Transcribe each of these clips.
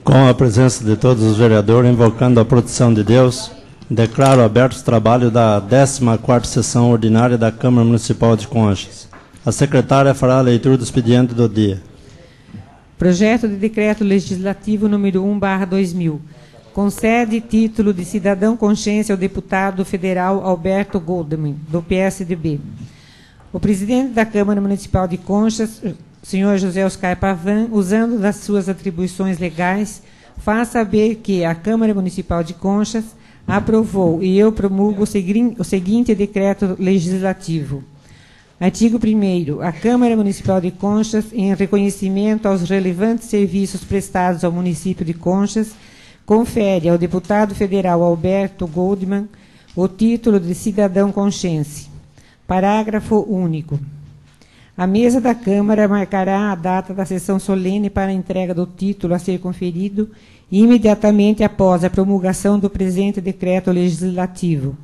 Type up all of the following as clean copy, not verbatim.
Com a presença de todos os vereadores, invocando a proteção de Deus, declaro aberto o trabalho da 14ª sessão ordinária da Câmara Municipal de Conchas. A secretária fará a leitura do expediente do dia. Projeto de Decreto Legislativo número 1/2000. Concede título de cidadão consciência ao deputado federal Alberto Goldman, do PSDB. O presidente da Câmara Municipal de Conchas, senhor José Oscar Pavan, usando das suas atribuições legais, faz saber que a Câmara Municipal de Conchas aprovou e eu promulgo o seguinte decreto legislativo. Artigo 1º. A Câmara Municipal de Conchas, em reconhecimento aos relevantes serviços prestados ao município de Conchas, confere ao deputado federal Alberto Goldman o título de cidadão consciente. Parágrafo único. A mesa da Câmara marcará a data da sessão solene para a entrega do título a ser conferido imediatamente após a promulgação do presente decreto legislativo.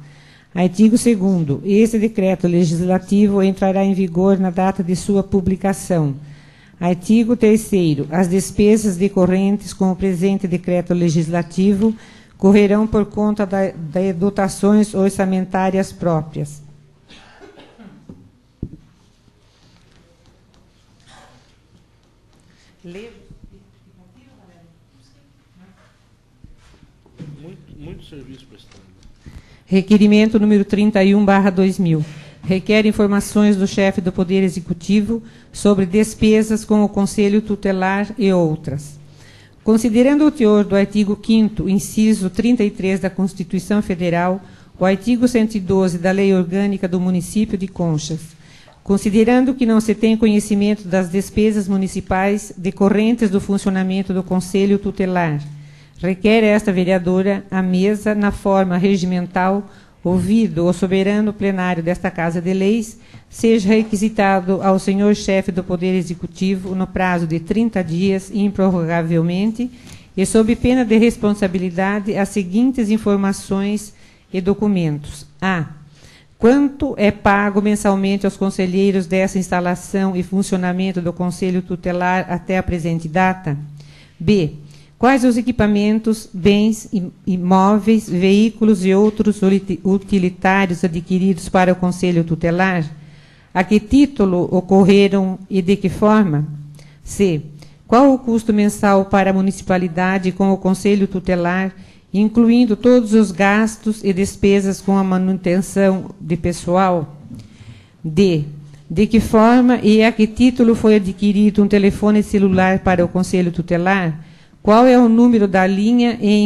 Artigo 2º. Esse decreto legislativo entrará em vigor na data de sua publicação. Artigo 3º. As despesas decorrentes com o presente decreto legislativo correrão por conta de dotações orçamentárias próprias. Muito serviço prestado. Requerimento número 31/2000. Requer informações do chefe do Poder Executivo sobre despesas com o Conselho Tutelar e outras. Considerando o teor do artigo 5º, inciso 33 da Constituição Federal, o artigo 112 da Lei Orgânica do Município de Conchas, considerando que não se tem conhecimento das despesas municipais decorrentes do funcionamento do Conselho Tutelar, requer esta vereadora a mesa, na forma regimental, ouvido o soberano plenário desta Casa de Leis, seja requisitado ao senhor chefe do Poder Executivo, no prazo de 30 dias, improrrogavelmente, e sob pena de responsabilidade, as seguintes informações e documentos. A. Quanto é pago mensalmente aos conselheiros dessa instalação e funcionamento do Conselho Tutelar até a presente data? B. Quais os equipamentos, bens, imóveis, veículos e outros utilitários adquiridos para o Conselho Tutelar? A que título ocorreram e de que forma? C. Qual o custo mensal para a municipalidade com o Conselho Tutelar, incluindo todos os gastos e despesas com a manutenção de pessoal? D. De que forma e a que título foi adquirido um telefone celular para o Conselho Tutelar? Qual é o número da linha e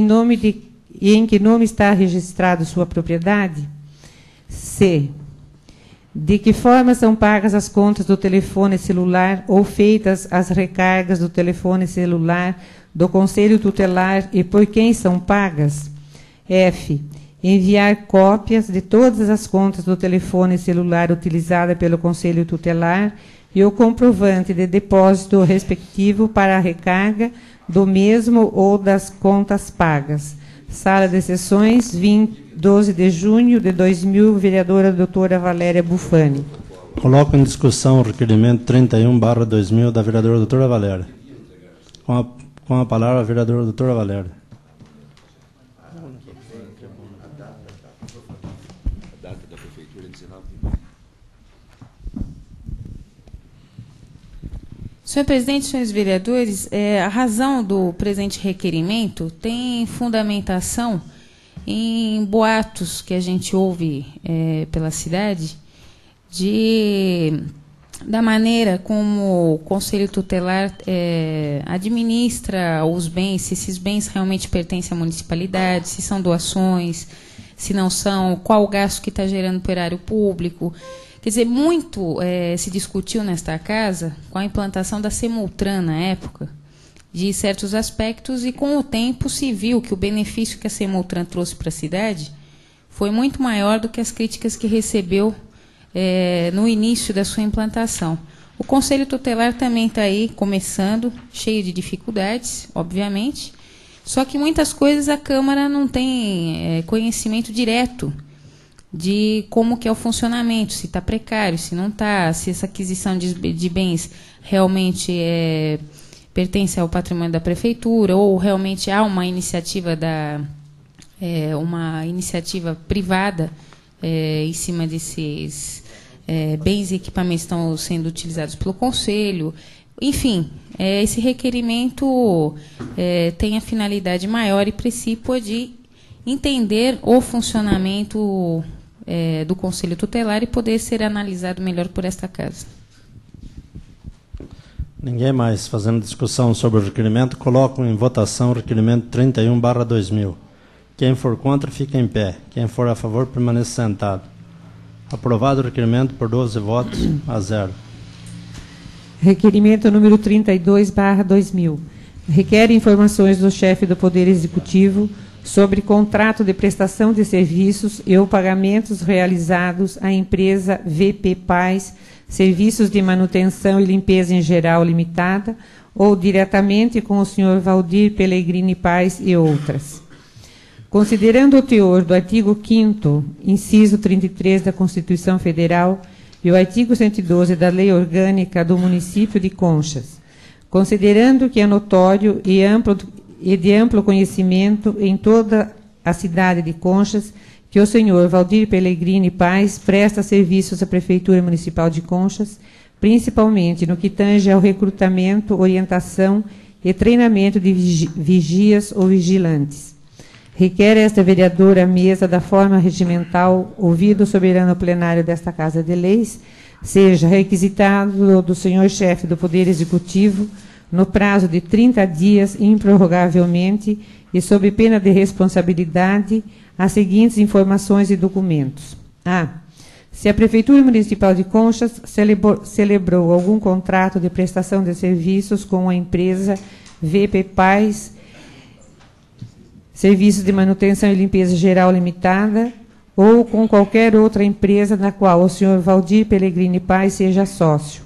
em que nome está registrado sua propriedade? C. De que forma são pagas as contas do telefone celular ou feitas as recargas do telefone celular do Conselho Tutelar e por quem são pagas? F. Enviar cópias de todas as contas do telefone celular utilizada pelo Conselho Tutelar e o comprovante de depósito respectivo para a recarga do mesmo ou das contas pagas. Sala de Sessões, 12 de junho de 2000, vereadora doutora Valéria Bufani. Coloco em discussão o requerimento 31/2000 da vereadora doutora Valéria. Com a palavra a vereadora doutora Valéria. Senhor presidente, senhores vereadores, a razão do presente requerimento tem fundamentação em boatos que a gente ouve pela cidade da maneira como o Conselho Tutelar administra os bens, se esses bens realmente pertencem à municipalidade, se são doações, se não são, qual o gasto que está gerando para o erário público. Quer dizer, muito se discutiu nesta casa com a implantação da Semultran na época, de certos aspectos, e com o tempo se viu que o benefício que a Semultran trouxe para a cidade foi muito maior do que as críticas que recebeu no início da sua implantação. O Conselho Tutelar também está aí começando, cheio de dificuldades, obviamente, só que muitas coisas a Câmara não tem conhecimento direto de como que é o funcionamento, se está precário, se não está, se essa aquisição de bens realmente pertence ao patrimônio da prefeitura, ou realmente há uma iniciativa privada em cima desses bens e equipamentos que estão sendo utilizados pelo Conselho. Enfim, esse requerimento tem a finalidade maior e precípua de entender o funcionamento do Conselho Tutelar e poder ser analisado melhor por esta Casa. Ninguém mais fazendo discussão sobre o requerimento, coloco em votação o requerimento 31/2000. Quem for contra, fica em pé. Quem for a favor, permaneça sentado. Aprovado o requerimento por 12 votos a 0. Requerimento número 32/2000. Requer informações do chefe do Poder Executivo sobre contrato de prestação de serviços e ou pagamentos realizados à empresa VP Paz, Serviços de Manutenção e Limpeza em Geral Limitada, ou diretamente com o senhor Valdir Pellegrini Paz e outras. Considerando o teor do artigo 5º, inciso 33 da Constituição Federal e o artigo 112 da Lei Orgânica do Município de Conchas, considerando que é notório e de amplo conhecimento em toda a cidade de Conchas que o senhor Valdir Pellegrini Paz presta serviços à Prefeitura Municipal de Conchas, principalmente no que tange ao recrutamento, orientação e treinamento de vigias ou vigilantes. Requer esta vereadora mesa da forma regimental, ouvido o soberano plenário desta Casa de Leis, seja requisitado do senhor chefe do Poder Executivo, no prazo de 30 dias, improrrogavelmente, e sob pena de responsabilidade, as seguintes informações e documentos. A. Se a Prefeitura Municipal de Conchas celebrou algum contrato de prestação de serviços com a empresa VP Paz, Serviços de Manutenção e Limpeza Geral Limitada, ou com qualquer outra empresa na qual o senhor Valdir Pellegrini Paz seja sócio.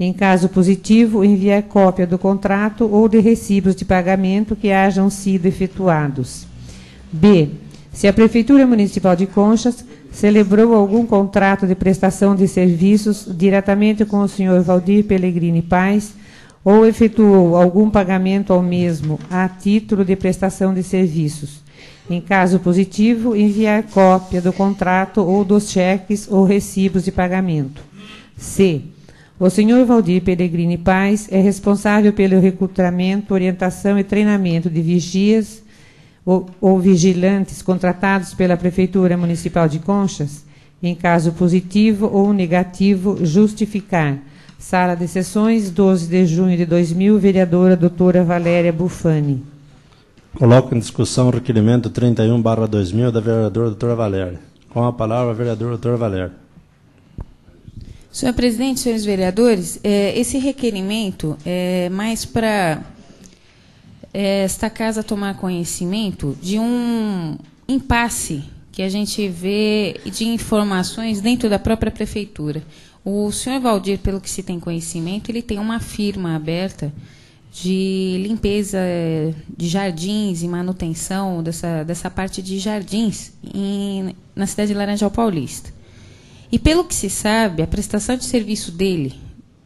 Em caso positivo, enviar cópia do contrato ou de recibos de pagamento que hajam sido efetuados. B. Se a Prefeitura Municipal de Conchas celebrou algum contrato de prestação de serviços diretamente com o senhor Valdir Pellegrini Paz, ou efetuou algum pagamento ao mesmo a título de prestação de serviços. Em caso positivo, enviar cópia do contrato ou dos cheques ou recibos de pagamento. C. O senhor Valdir Pellegrini Paz é responsável pelo recrutamento, orientação e treinamento de vigias ou vigilantes contratados pela Prefeitura Municipal de Conchas. Em caso positivo ou negativo, justificar. Sala de Sessões, 12 de junho de 2000, vereadora doutora Valéria Bufani. Coloco em discussão o requerimento 31/2000 da vereadora doutora Valéria. Com a palavra, a vereadora doutora Valéria. Senhor presidente, senhores vereadores, esse requerimento é mais para esta Casa tomar conhecimento de um impasse que a gente vê de informações dentro da própria Prefeitura. O senhor Valdir, pelo que se tem conhecimento, ele tem uma firma aberta de limpeza de jardins e manutenção dessa parte de jardins na cidade de Laranjal Paulista. E pelo que se sabe, a prestação de serviço dele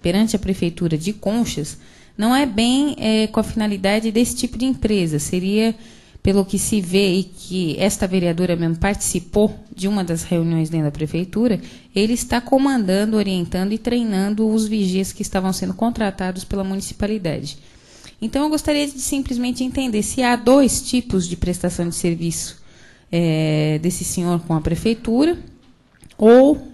perante a Prefeitura de Conchas não é bem com a finalidade desse tipo de empresa. Seria, pelo que se vê e que esta vereadora mesmo participou de uma das reuniões dentro da Prefeitura, ele está comandando, orientando e treinando os vigias que estavam sendo contratados pela municipalidade. Então, eu gostaria de simplesmente entender se há dois tipos de prestação de serviço desse senhor com a Prefeitura, ou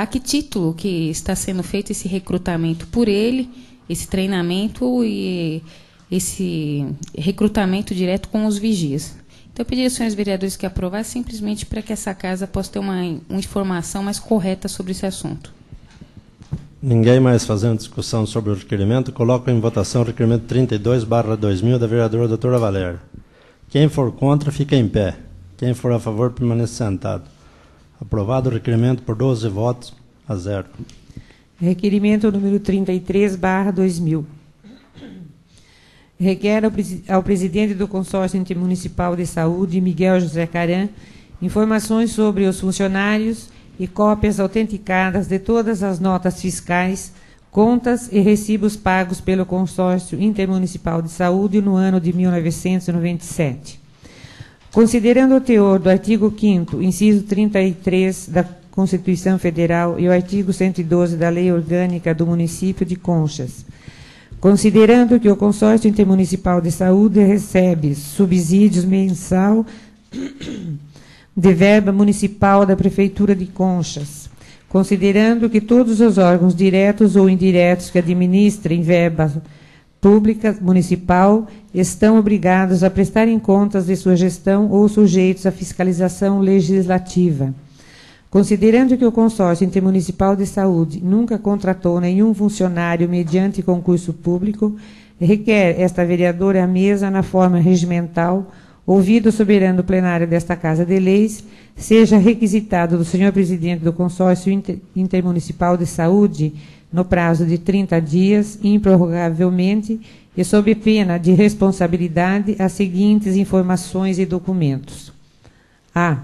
a que título que está sendo feito esse recrutamento por ele, esse treinamento e esse recrutamento direto com os vigias. Então, eu pedi aos senhores vereadores que aprovassem simplesmente para que essa Casa possa ter uma informação mais correta sobre esse assunto. Ninguém mais fazendo discussão sobre o requerimento, coloco em votação o requerimento 32/2000 da vereadora doutora Valéria. Quem for contra, fica em pé. Quem for a favor, permaneça sentado. Aprovado o requerimento por 12 votos a 0. Requerimento número 33/2000. Requer ao presidente do Consórcio Intermunicipal de Saúde, Miguel José Caran, informações sobre os funcionários e cópias autenticadas de todas as notas fiscais Contas e recibos pagos pelo Consórcio Intermunicipal de Saúde no ano de 1997. Considerando o teor do artigo 5º, inciso 33 da Constituição Federal e o artigo 112 da Lei Orgânica do Município de Conchas, considerando que o Consórcio Intermunicipal de Saúde recebe subsídios mensal de verba municipal da Prefeitura de Conchas, considerando que todos os órgãos diretos ou indiretos que administrem verba pública municipal estão obrigados a prestarem contas de sua gestão ou sujeitos à fiscalização legislativa. Considerando que o Consórcio Intermunicipal de Saúde nunca contratou nenhum funcionário mediante concurso público, requer esta vereadora à mesa na forma regimental, ouvido o soberano plenário desta Casa de Leis, seja requisitado do senhor presidente do Consórcio Intermunicipal de Saúde, no prazo de 30 dias, improrrogavelmente, e sob pena de responsabilidade, as seguintes informações e documentos. A.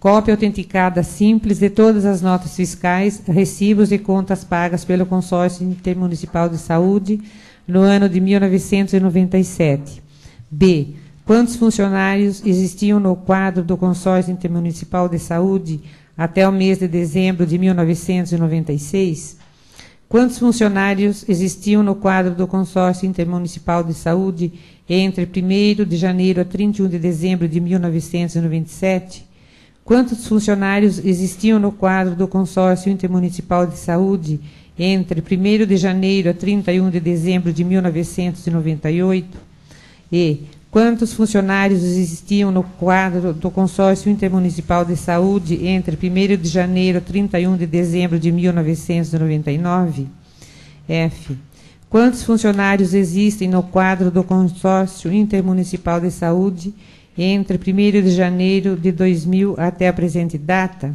Cópia autenticada simples de todas as notas fiscais, recibos e contas pagas pelo Consórcio Intermunicipal de Saúde no ano de 1997. B. Quantos funcionários existiam no quadro do Consórcio Intermunicipal de Saúde até o mês de dezembro de 1996? Quantos funcionários existiam no quadro do Consórcio Intermunicipal de Saúde entre 1º de janeiro a 31 de dezembro de 1997? Quantos funcionários existiam no quadro do Consórcio Intermunicipal de Saúde entre 1º de janeiro a 31 de dezembro de 1998? E quantos funcionários existiam no quadro do Consórcio Intermunicipal de Saúde entre 1º de janeiro a 31 de dezembro de 1999? F. Quantos funcionários existem no quadro do Consórcio Intermunicipal de Saúde entre 1º de janeiro de 2000 até a presente data?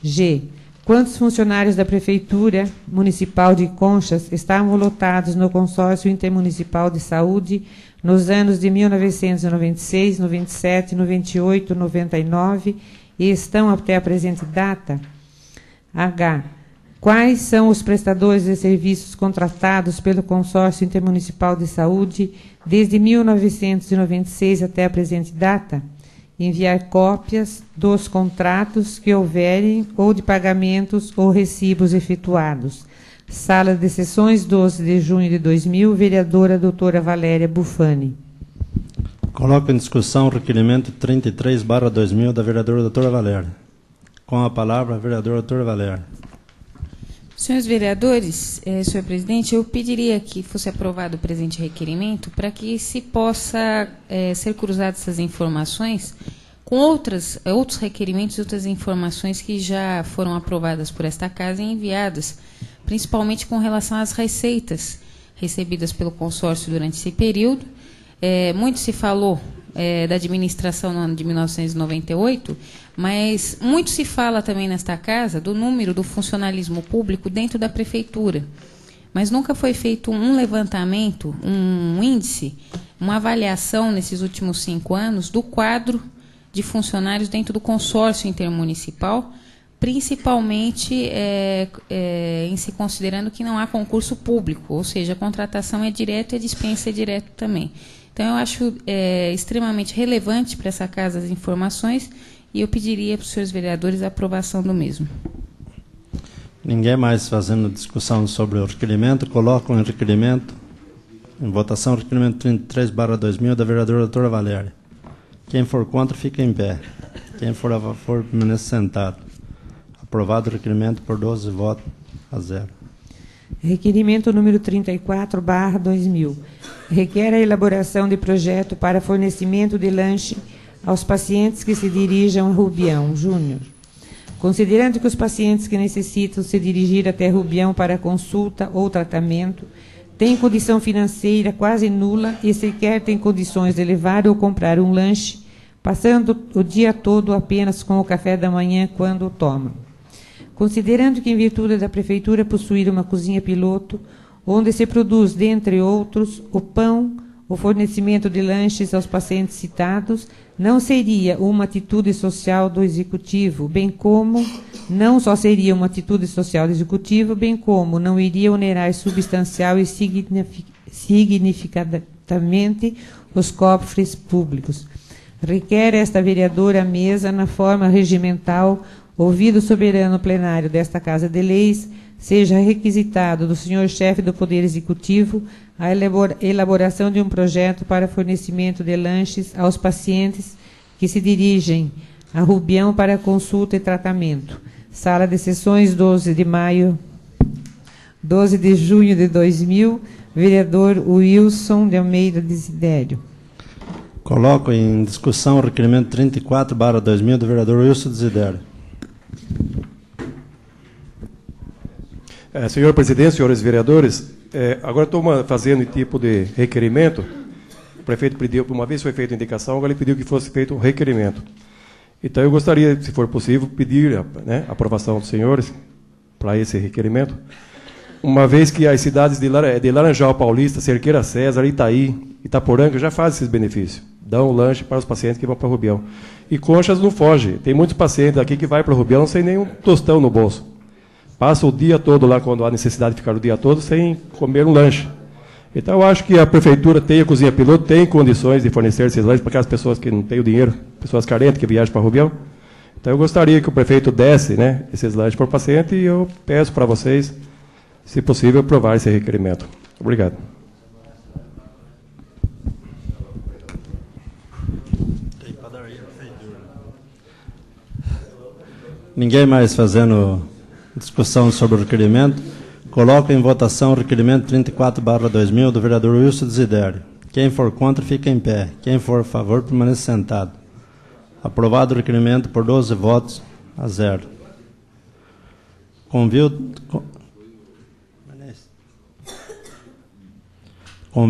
G. Quantos funcionários da Prefeitura Municipal de Conchas estavam lotados no Consórcio Intermunicipal de Saúde nos anos de 1996, 97, 98, 99 e estão até a presente data? H. Quais são os prestadores de serviços contratados pelo Consórcio Intermunicipal de Saúde desde 1996 até a presente data? Enviar cópias dos contratos que houverem ou de pagamentos ou recibos efetuados. Sala de Sessões, 12 de junho de 2000, vereadora doutora Valéria Bufani. Coloco em discussão o requerimento 33/2000 da vereadora doutora Valéria. Com a palavra, a vereadora doutora Valéria. Senhores vereadores, senhor presidente, eu pediria que fosse aprovado o presente requerimento para que se possa ser cruzadas essas informações com outros requerimentos e outras informações que já foram aprovadas por esta Casa e enviadas, principalmente com relação às receitas recebidas pelo consórcio durante esse período. Muito se falou da administração no ano de 1998, mas muito se fala também nesta Casa do número do funcionalismo público dentro da Prefeitura. Mas nunca foi feito um levantamento, um índice, uma avaliação nesses últimos 5 anos do quadro de funcionários dentro do consórcio intermunicipal, principalmente em se considerando que não há concurso público, ou seja, a contratação é direta e a dispensa é direta também. Então, eu acho extremamente relevante para essa Casa as informações e eu pediria para os senhores vereadores a aprovação do mesmo. Ninguém mais fazendo discussão sobre o requerimento. Coloco em requerimento, em votação, o requerimento 33/2000 da vereadora doutora Valéria. Quem for contra, fica em pé. Quem for a favor, permanece sentado. Aprovado o requerimento por 12 votos a 0. Requerimento número 34/2000. Requer a elaboração de projeto para fornecimento de lanche aos pacientes que se dirijam a Rubião Júnior. Considerando que os pacientes que necessitam se dirigir até Rubião para consulta ou tratamento têm condição financeira quase nula e sequer têm condições de levar ou comprar um lanche, passando o dia todo apenas com o café da manhã quando o tomam. Considerando que, em virtude da Prefeitura possuir uma cozinha piloto, onde se produz, dentre outros, o pão, o fornecimento de lanches aos pacientes citados não seria uma atitude social do Executivo, bem como não só seria uma atitude social do Executivo, bem como não iria onerar substancial e significativamente os cofres públicos. Requer esta vereadora à mesa, na forma regimental, ouvido o soberano plenário desta Casa de Leis, seja requisitado do senhor chefe do Poder Executivo a elaboração de um projeto para fornecimento de lanches aos pacientes que se dirigem a Rubião para consulta e tratamento. Sala de sessões, 12 de junho de 2000, vereador Wilson de Almeida Desidério. Coloco em discussão o requerimento 34/2000 do vereador Wilson Desidério. Senhor presidente, senhores vereadores, agora estou fazendo tipo de requerimento. O prefeito pediu, uma vez foi feita a indicação, agora ele pediu que fosse feito um requerimento. Então eu gostaria, se for possível, pedir a aprovação dos senhores para esse requerimento, uma vez que as cidades de Laranjal Paulista, Cerqueira César, Itaí, Itaporanga já fazem esses benefícios. Dão lanche para os pacientes que vão para Rubião. E Conchas não foge. Tem muitos pacientes aqui que vai para Rubião sem nenhum tostão no bolso. Passa o dia todo lá, quando há necessidade de ficar o dia todo, sem comer um lanche. Então, eu acho que a prefeitura tem, a cozinha piloto, tem condições de fornecer esses lanches para aquelas pessoas que não têm o dinheiro, pessoas carentes que viajam para Rubião. Então, eu gostaria que o prefeito desse esses lanches para o paciente e eu peço para vocês, se possível, aprovar esse requerimento. Obrigado. Ninguém mais fazendo discussão sobre o requerimento. Coloco em votação o requerimento 34/2000 do vereador Wilson Desidério. Quem for contra, fica em pé. Quem for a favor, permanece sentado. Aprovado o requerimento por 12 votos a 0. Convido o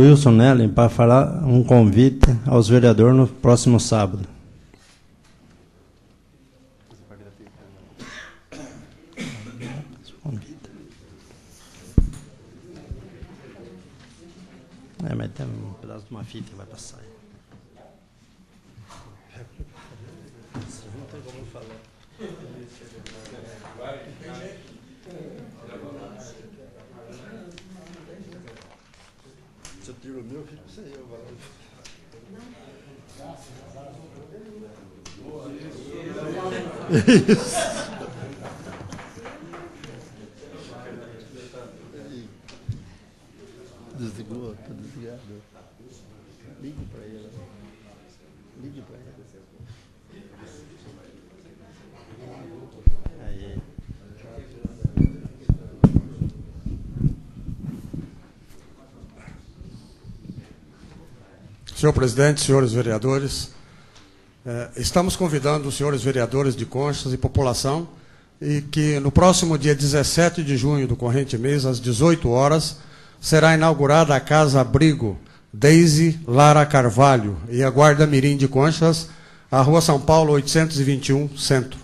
Wilson Nellen para falar um convite aos vereadores no próximo sábado. Mas tem um pedaço de uma fita que vai passar. Não tem como falar. Se eu tiro o meu, fico sem eu. Isso. Desligou, está desligado. Ligue para ele. Ligue para ele. Aí. Senhor presidente, senhores vereadores, estamos convidando os senhores vereadores de Conchas e população e que no próximo dia 17 de junho do corrente mês, às 18 horas, será inaugurada a Casa Abrigo Deise Lara Carvalho e a Guarda Mirim de Conchas, a Rua São Paulo 821, Centro.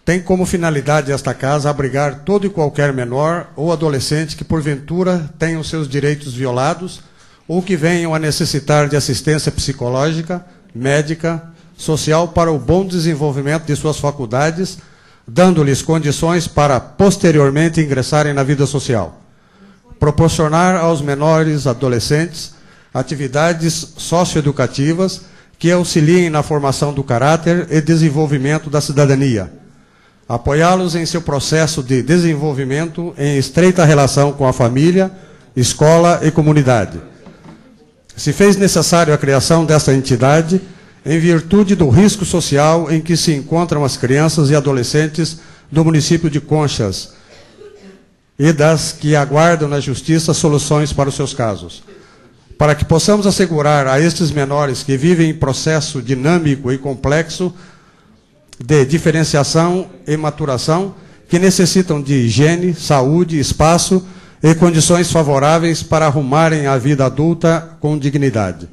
Tem como finalidade esta casa abrigar todo e qualquer menor ou adolescente que porventura tenham seus direitos violados ou que venham a necessitar de assistência psicológica, médica, social para o bom desenvolvimento de suas faculdades, dando-lhes condições para posteriormente ingressarem na vida social. Proporcionar aos menores adolescentes atividades socioeducativas que auxiliem na formação do caráter e desenvolvimento da cidadania. Apoiá-los em seu processo de desenvolvimento em estreita relação com a família, escola e comunidade. Se fez necessário a criação desta entidade em virtude do risco social em que se encontram as crianças e adolescentes do município de Conchas, e das que aguardam na Justiça soluções para os seus casos. Para que possamos assegurar a estes menores que vivem em processo dinâmico e complexo de diferenciação e maturação, que necessitam de higiene, saúde, espaço e condições favoráveis para arrumarem a vida adulta com dignidade.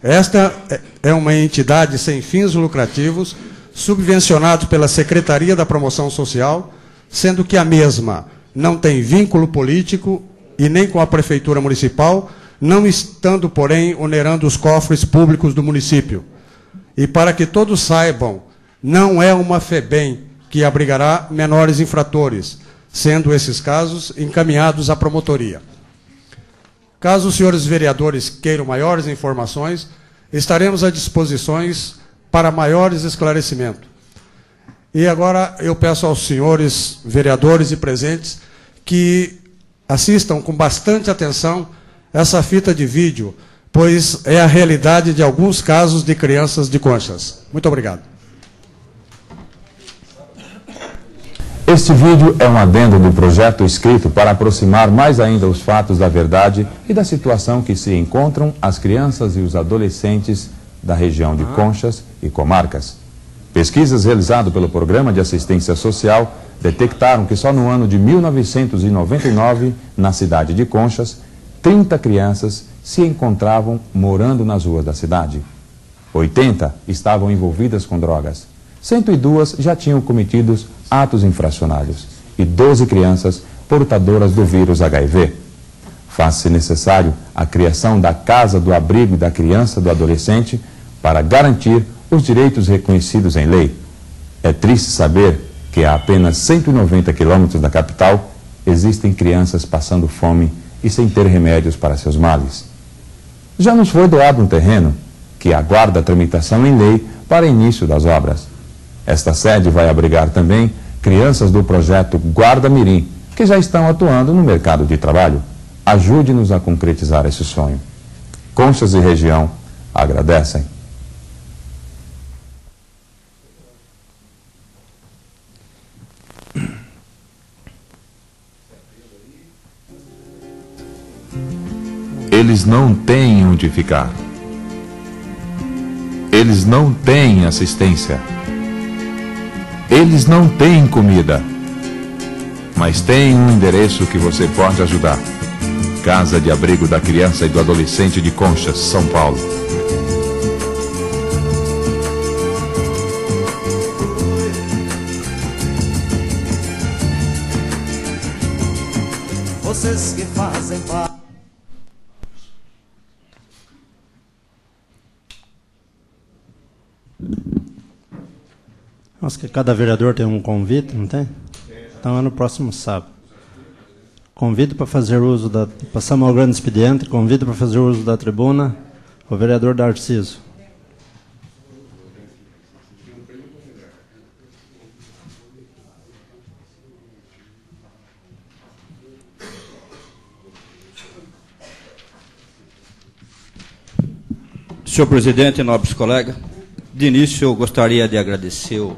Esta é uma entidade sem fins lucrativos, subvencionada pela Secretaria da Promoção Social, sendo que a mesma não tem vínculo político e nem com a Prefeitura Municipal, não estando, porém, onerando os cofres públicos do município. E para que todos saibam, não é uma FEBEM que abrigará menores infratores, sendo esses casos encaminhados à promotoria. Caso os senhores vereadores queiram maiores informações, estaremos à disposição para maiores esclarecimentos. E agora eu peço aos senhores vereadores e presentes que assistam com bastante atenção essa fita de vídeo, pois é a realidade de alguns casos de crianças de Conchas. Muito obrigado. Este vídeo é um adendo do projeto escrito para aproximar mais ainda os fatos da verdade e da situação que se encontram as crianças e os adolescentes da região de Conchas e comarcas. Pesquisas realizadas pelo Programa de Assistência Social detectaram que só no ano de 1999, na cidade de Conchas, 30 crianças se encontravam morando nas ruas da cidade. 80 estavam envolvidas com drogas. 102 já tinham cometido atos infracionários e 12 crianças portadoras do vírus HIV. Faz-se necessário a criação da Casa do Abrigo da Criança e do Adolescente para garantir os direitos reconhecidos em lei. É triste saber que a apenas 190 quilômetros da capital existem crianças passando fome e sem ter remédios para seus males. Já nos foi doado um terreno que aguarda a tramitação em lei para início das obras. Esta sede vai abrigar também crianças do projeto Guarda Mirim, que já estão atuando no mercado de trabalho. Ajude-nos a concretizar esse sonho. Conchas e região agradecem. Eles não têm onde ficar. Eles não têm assistência. Eles não têm comida. Mas tem um endereço que você pode ajudar. Casa de Abrigo da Criança e do Adolescente de Conchas, São Paulo. Vocês que fazem parte. Acho que cada vereador tem um convite, não tem? Então é no próximo sábado. Convido para fazer uso da... Passamos ao grande expediente, convido para fazer uso da tribuna o vereador Darciso. Senhor presidente, nobres colegas, de início eu gostaria de agradecer o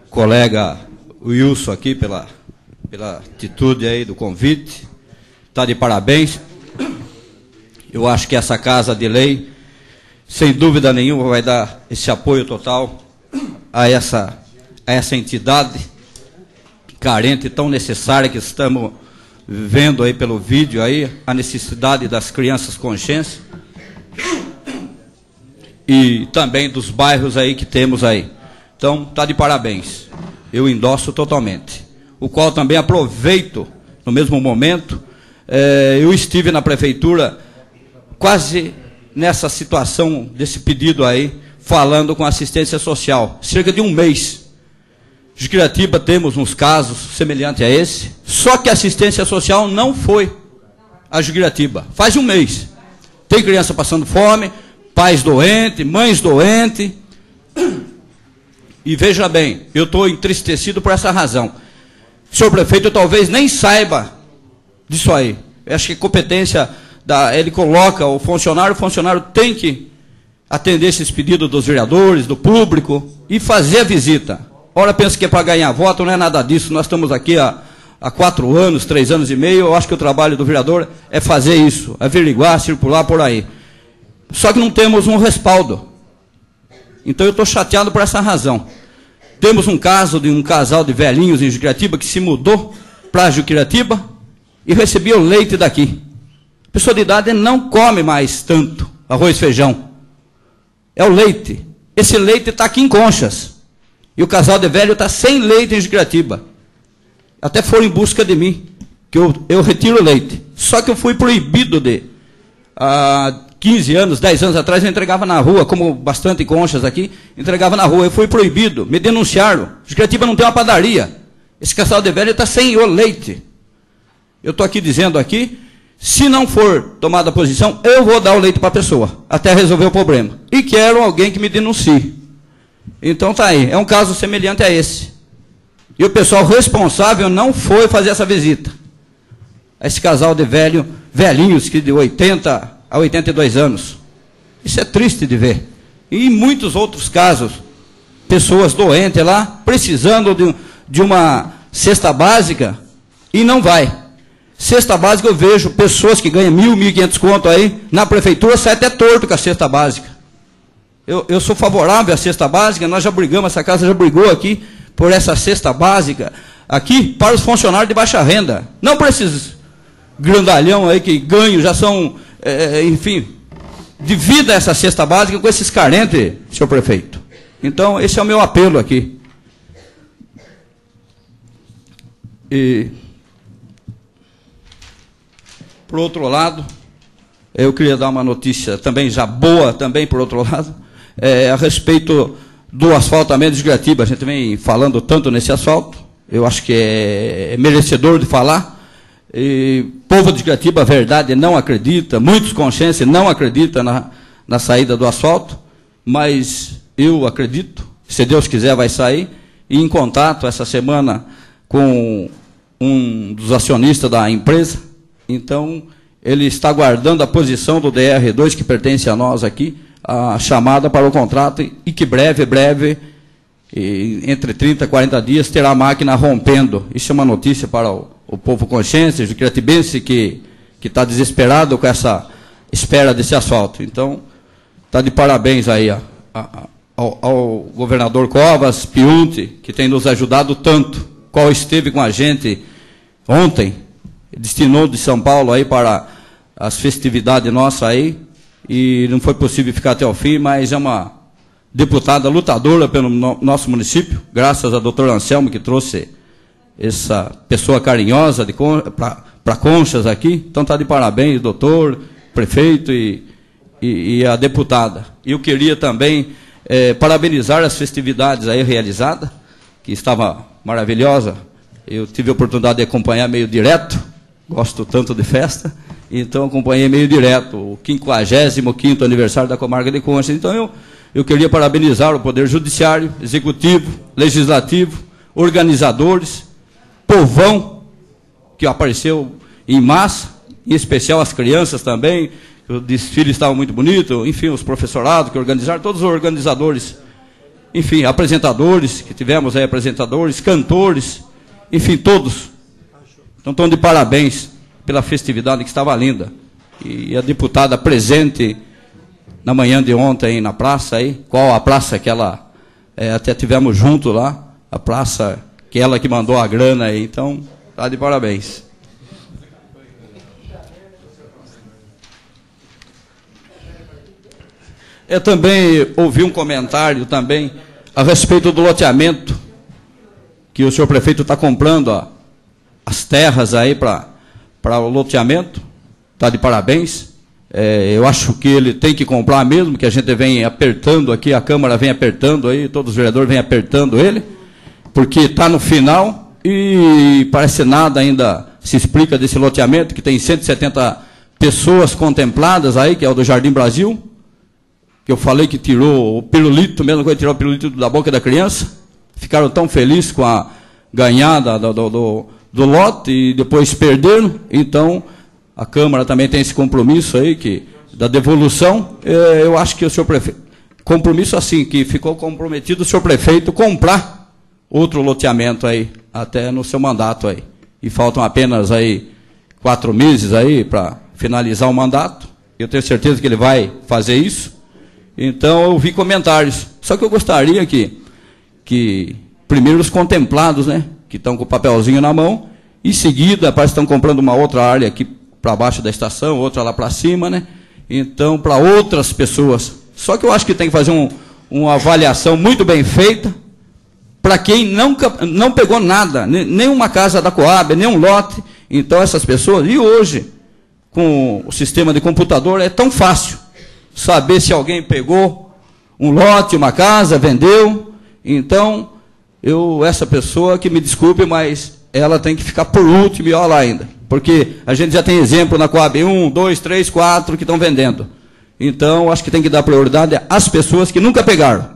colega Wilson aqui pela atitude aí do convite. Está de parabéns. Eu acho que essa casa de lei, sem dúvida nenhuma, vai dar esse apoio total a essa entidade carente, tão necessária, que estamos vendo aí pelo vídeo aí, a necessidade das crianças conscientes e também dos bairros aí que temos aí. Então, está de parabéns. Eu endosso totalmente. O qual também aproveito, no mesmo momento, eu estive na prefeitura quase nessa situação desse pedido aí, falando com assistência social, cerca de um mês. De Juquiratiba temos uns casos semelhantes a esse, só que a assistência social não foi a Juquiratiba. Faz um mês. Tem criança passando fome, pais doentes, mães doentes. E veja bem, eu estou entristecido por essa razão. O senhor prefeito talvez nem saiba disso aí. Eu acho que competência, ele coloca o funcionário tem que atender esses pedidos dos vereadores, do público, e fazer a visita. Ora, pensa que é para ganhar voto, não é nada disso. Nós estamos aqui há 4 anos, 3 anos e meio, eu acho que o trabalho do vereador é fazer isso, averiguar, circular por aí. Só que não temos um respaldo. Então eu estou chateado por essa razão. Temos um caso de um casal de velhinhos em Juquiratiba que se mudou para Juquiratiba e recebia o leite daqui. A pessoa de idade não come mais tanto arroz e feijão. É o leite. Esse leite está aqui em Conchas. E o casal de velho está sem leite em Juquiratiba. Até foram em busca de mim, que eu retiro o leite. Só que eu fui proibido de... Há 15 anos, 10 anos atrás, eu entregava na rua, como bastante conchas aqui, entregava na rua. Eu fui proibido, me denunciaram. Jucretiba não tem uma padaria. Esse casal de velho está sem o leite. Eu estou aqui dizendo aqui, se não for tomada a posição, eu vou dar o leite para a pessoa, até resolver o problema. E quero alguém que me denuncie. Então tá aí, é um caso semelhante a esse. E o pessoal responsável não foi fazer essa visita. Esse casal de velhinhos, que de 80 a 82 anos. Isso é triste de ver. E em muitos outros casos, pessoas doentes lá, precisando de uma cesta básica, e não vai. Cesta básica, eu vejo pessoas que ganham 1.000, 1.500 conto aí, na prefeitura, sai até torto com a cesta básica. Eu sou favorável à cesta básica, nós já brigamos, essa casa já brigou aqui, por essa cesta básica, aqui, para os funcionários de baixa renda. Não para esses grandalhão aí que ganham, já são, enfim, divida essa cesta básica com esses carentes, senhor prefeito. Então, esse é o meu apelo aqui. E, por outro lado, eu queria dar uma notícia também já boa, também por outro lado, a respeito do asfaltamento de Jucretiba. A gente vem falando tanto nesse asfalto, eu acho que é merecedor de falar. E o povo de Jucretiba, a verdade, não acredita, muitos consciências não acreditam na saída do asfalto, mas eu acredito, se Deus quiser vai sair, e em contato essa semana com um dos acionistas da empresa, então ele está aguardando a posição do DR2, que pertence a nós aqui, a chamada para o contrato, e que breve, entre 30 e 40 dias, terá a máquina rompendo. Isso é uma notícia para o povo consciente, o jucretibense, que está desesperado com essa espera desse asfalto. Então, está de parabéns aí ao governador Covas, Piunte, que tem nos ajudado tanto, qual esteve com a gente ontem, destinou de São Paulo aí para as festividades nossas aí, e não foi possível ficar até o fim, mas é uma deputada lutadora pelo nosso município, graças ao doutor Anselmo, que trouxe essa pessoa carinhosa para Conchas aqui. Então está de parabéns, doutor, prefeito e a deputada. E eu queria também parabenizar as festividades aí realizadas, que estava maravilhosa. Eu tive a oportunidade de acompanhar meio direto, gosto tanto de festa, então acompanhei meio direto o 55º aniversário da comarca de Conchas. Então eu queria parabenizar o Poder Judiciário, Executivo, Legislativo, organizadores, povão, que apareceu em massa, em especial as crianças também, o desfile estava muito bonito, enfim, os professorados que organizaram, todos os organizadores, enfim, apresentadores, que tivemos aí apresentadores, cantores, enfim, todos. Então estão de parabéns pela festividade que estava linda. E a deputada presente na manhã de ontem na praça aí, qual a praça que ela, até tivemos junto lá, a praça que ela que mandou a grana aí, então está de parabéns. Eu também ouvi um comentário também a respeito do loteamento, que o senhor prefeito está comprando as terras aí para o loteamento, está de parabéns. Eu acho que ele tem que comprar mesmo, que a gente vem apertando aqui, a Câmara vem apertando aí, todos os vereadores vêm apertando ele, porque está no final e parece nada ainda se explica desse loteamento, que tem 170 pessoas contempladas aí, que é o do Jardim Brasil, que eu falei que tirou o pirulito, mesmo quando tirou o pirulito da boca da criança, ficaram tão felizes com a ganhada do lote e depois perderam. Então a Câmara também tem esse compromisso aí, da devolução. Eu acho que o senhor prefeito, compromisso assim, que ficou comprometido o senhor prefeito comprar outro loteamento aí, até no seu mandato aí. E faltam apenas aí 4 meses aí para finalizar o mandato. Eu tenho certeza que ele vai fazer isso. Então eu vi comentários. Só que eu gostaria que primeiro os contemplados, né, que estão com o papelzinho na mão, em seguida parece que estão comprando uma outra área aqui para baixo da estação, outra lá para cima, né? Então, para outras pessoas. Só que eu acho que tem que fazer uma avaliação muito bem feita para quem não pegou nada, nem uma casa da Coab, nem um lote. Então, essas pessoas, e hoje, com o sistema de computador, é tão fácil saber se alguém pegou um lote, uma casa, vendeu. Então, essa pessoa, que me desculpe, mas ela tem que ficar por último e olha lá ainda. Porque a gente já tem exemplo na Coab 1, 2, 3, 4 que estão vendendo. Então, acho que tem que dar prioridade às pessoas que nunca pegaram.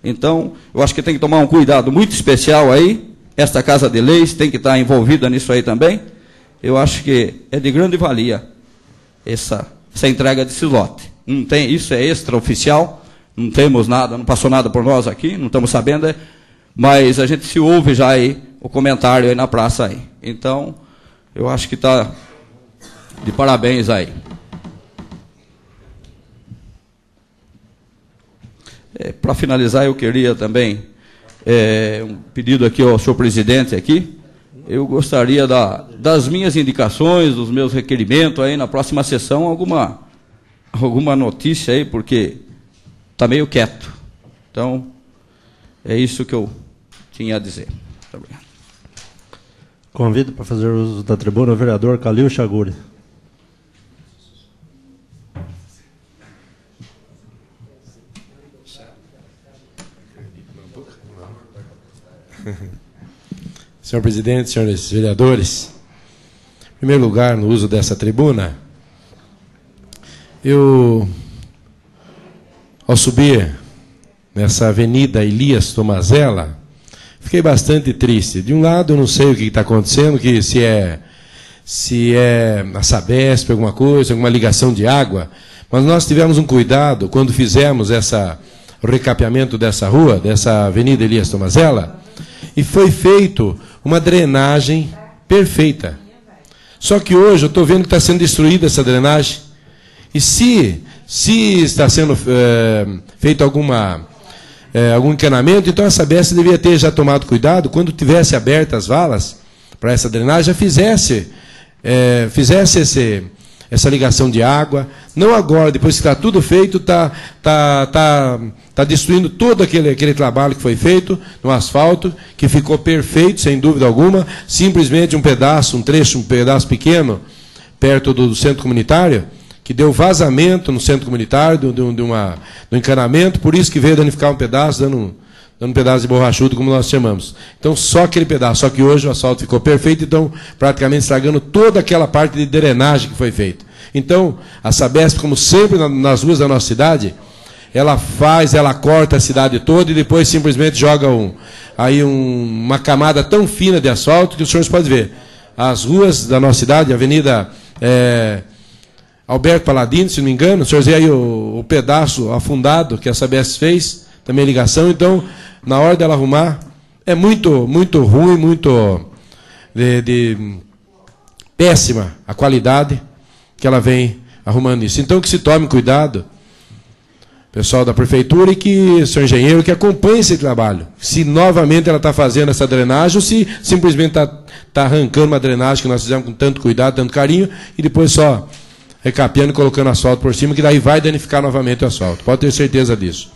Então, eu acho que tem que tomar um cuidado muito especial aí. Esta Casa de Leis tem que estar envolvida nisso aí também. Eu acho que é de grande valia essa entrega desse lote. Não tem, isso é extraoficial, não temos nada, não passou nada por nós aqui, não estamos sabendo, mas a gente se ouve já aí o comentário aí na praça aí. Então, eu acho que está de parabéns aí. Para finalizar, eu queria também um pedido aqui ao senhor presidente aqui. Eu gostaria das minhas indicações, dos meus requerimentos aí na próxima sessão, alguma notícia aí, porque está meio quieto. Então, é isso que eu tinha a dizer. Muito obrigado. Convido para fazer uso da tribuna o vereador Calil Chaguri. Senhor presidente, senhores vereadores, em primeiro lugar, no uso dessa tribuna, eu, ao subir nessa avenida Elias Tomazella, fiquei bastante triste. De um lado, eu não sei o que está acontecendo, que se é a Sabesp, alguma coisa, alguma ligação de água, mas nós tivemos um cuidado quando fizemos o recapeamento dessa rua, dessa avenida Elias Tomazella, e foi feito uma drenagem perfeita. Só que hoje eu estou vendo que está sendo destruída essa drenagem. E se está sendo feito algum encanamento, então a Sabesp devia ter já tomado cuidado, quando tivesse abertas as valas para essa drenagem, já fizesse essa ligação de água. Não agora, depois que está tudo feito, está destruindo todo aquele trabalho que foi feito no asfalto, que ficou perfeito, sem dúvida alguma. Simplesmente um pedaço pequeno, perto do centro comunitário, que deu vazamento no centro comunitário do encanamento, por isso que veio danificar um pedaço, dando um pedaço de borrachudo, como nós chamamos. Então, só aquele pedaço. Só que hoje o asfalto ficou perfeito, então, praticamente estragando toda aquela parte de drenagem que foi feita. Então, a Sabesp, como sempre nas ruas da nossa cidade, ela corta a cidade toda e depois simplesmente joga uma camada tão fina de asfalto que os senhores podem ver. As ruas da nossa cidade, a Avenida Alberto Paladino, se não me engano, os senhores veem aí o pedaço afundado que a Sabesp fez, também a ligação. Então, na hora dela arrumar, é muito, muito ruim, muito péssima a qualidade que ela vem arrumando isso. Então, que se tome cuidado, pessoal da prefeitura, e que o senhor engenheiro que acompanhe esse trabalho. Se novamente ela está fazendo essa drenagem, ou se simplesmente está arrancando uma drenagem que nós fizemos com tanto cuidado, tanto carinho, e depois só recapeando e colocando asfalto por cima, que daí vai danificar novamente o asfalto. Pode ter certeza disso.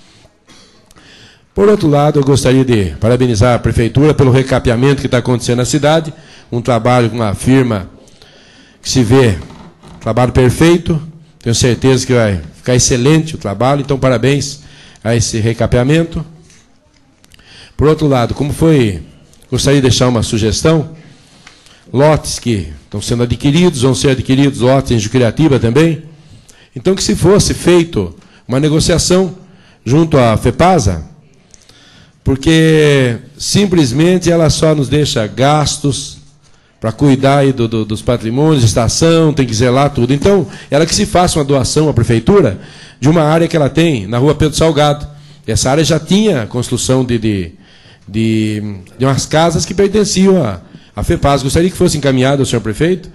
Por outro lado, eu gostaria de parabenizar a prefeitura pelo recapeamento que está acontecendo na cidade, um trabalho com uma firma que se vê, trabalho perfeito, tenho certeza que vai ficar excelente o trabalho, então parabéns a esse recapeamento. Por outro lado, gostaria de deixar uma sugestão, lotes que estão sendo adquiridos, vão ser adquiridos lotes em Juquiratiba também, então que se fosse feito uma negociação junto à FEPASA, porque simplesmente ela só nos deixa gastos para cuidar aí dos patrimônios, estação, tem que zelar tudo. Então, ela que se faça uma doação à prefeitura de uma área que ela tem na rua Pedro Salgado. Essa área já tinha construção de umas casas que pertenciam à FEPAS. Gostaria que fosse encaminhado ao senhor prefeito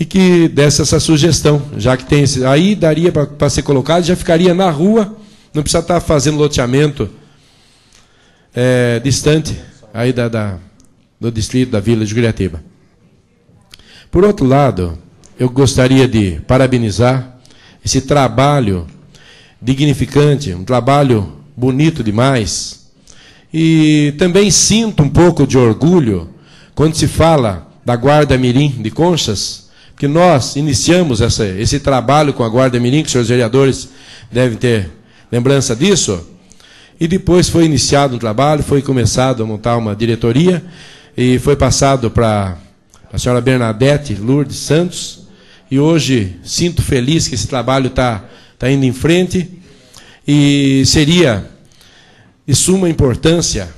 e que desse essa sugestão, já que tem aí daria para ser colocado, já ficaria na rua, não precisa estar fazendo loteamento distante aí do distrito da Vila de Juquiratiba. Por outro lado, eu gostaria de parabenizar esse trabalho dignificante, um trabalho bonito demais, e também sinto um pouco de orgulho quando se fala da Guarda Mirim de Conchas, que nós iniciamos esse trabalho com a Guarda Mirim, que os senhores vereadores devem ter lembrança disso, e depois foi iniciado um trabalho, foi começado a montar uma diretoria, e foi passado para a senhora Bernadette Lourdes Santos, e hoje sinto feliz que esse trabalho está indo em frente, e seria de suma importância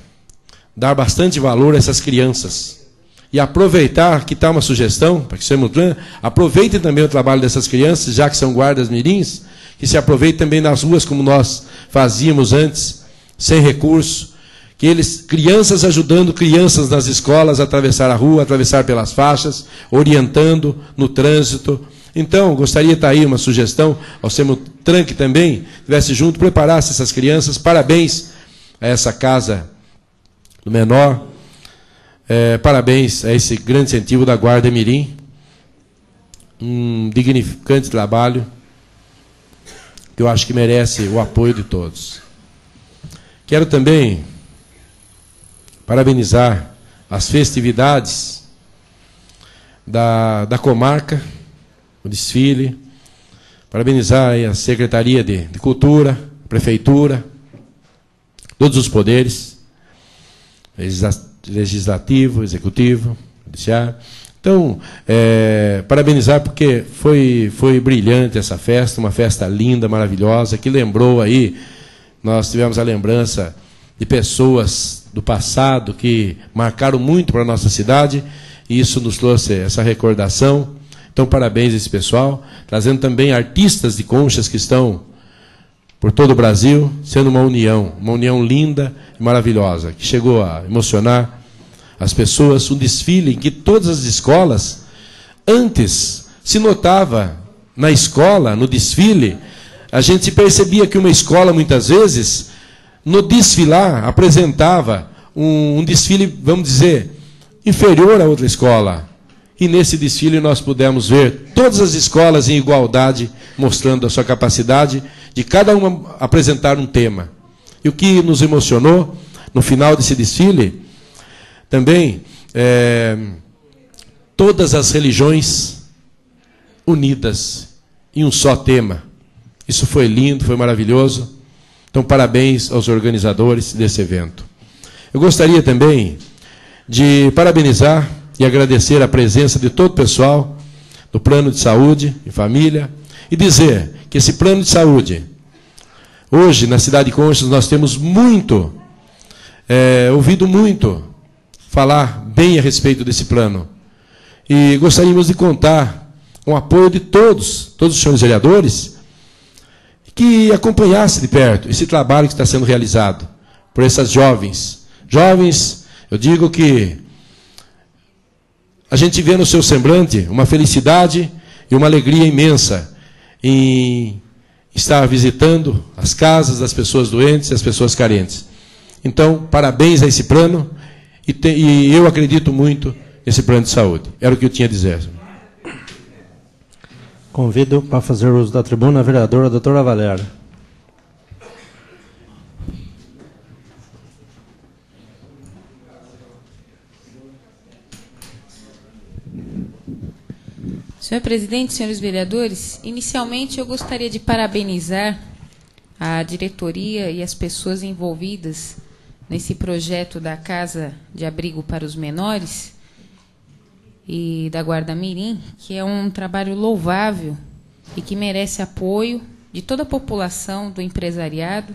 dar bastante valor a essas crianças. E aproveitar, que está uma sugestão, para que você aproveitem também o trabalho dessas crianças, já que são guardas mirins, que se aproveitem também nas ruas, como nós fazíamos antes, sem recurso, que crianças ajudando crianças nas escolas a atravessar a rua, a atravessar pelas faixas, orientando no trânsito. Então, gostaria de estar aí uma sugestão, ao Semutran que também estivesse junto, preparasse essas crianças. Parabéns a essa casa do menor, parabéns a esse grande incentivo da Guarda Mirim, um dignificante trabalho, que eu acho que merece o apoio de todos. Quero também parabenizar as festividades da comarca, o desfile, parabenizar a Secretaria de Cultura, a Prefeitura, todos os poderes, legislativo, executivo, judiciário. Então, parabenizar porque foi brilhante essa festa, uma festa linda, maravilhosa, que lembrou aí, nós tivemos a lembrança de pessoas do passado que marcaram muito para a nossa cidade, e isso nos trouxe essa recordação. Então, parabéns a esse pessoal, trazendo também artistas de Conchas que estão por todo o Brasil, sendo uma união linda e maravilhosa, que chegou a emocionar as pessoas. Um desfile em que todas as escolas, antes se notava na escola, no desfile, a gente percebia que uma escola, muitas vezes, no desfilar, apresentava um desfile, vamos dizer, inferior a outra escola. E nesse desfile nós pudemos ver todas as escolas em igualdade, mostrando a sua capacidade de cada uma apresentar um tema. E o que nos emocionou, no final desse desfile, também, todas as religiões unidas em um só tema. Isso foi lindo, foi maravilhoso. Então, parabéns aos organizadores desse evento. Eu gostaria também de parabenizar e agradecer a presença de todo o pessoal do Plano de Saúde e Família e dizer que esse Plano de Saúde, hoje, na cidade de Conchas, nós temos ouvido muito falar bem a respeito desse plano. E gostaríamos de contar com o apoio de todos os senhores vereadores, que acompanhasse de perto esse trabalho que está sendo realizado por essas jovens. Jovens, eu digo que a gente vê no seu semblante uma felicidade e uma alegria imensa em estar visitando as casas das pessoas doentes e as pessoas carentes. Então, parabéns a esse plano, e eu acredito muito nesse plano de saúde. Era o que eu tinha a dizer. Convido para fazer uso da tribuna a vereadora doutora Valéria. Senhor presidente, senhores vereadores, inicialmente eu gostaria de parabenizar a diretoria e as pessoas envolvidas nesse projeto da Casa de Abrigo para os Menores e da Guarda Mirim, que é um trabalho louvável e que merece apoio de toda a população, do empresariado,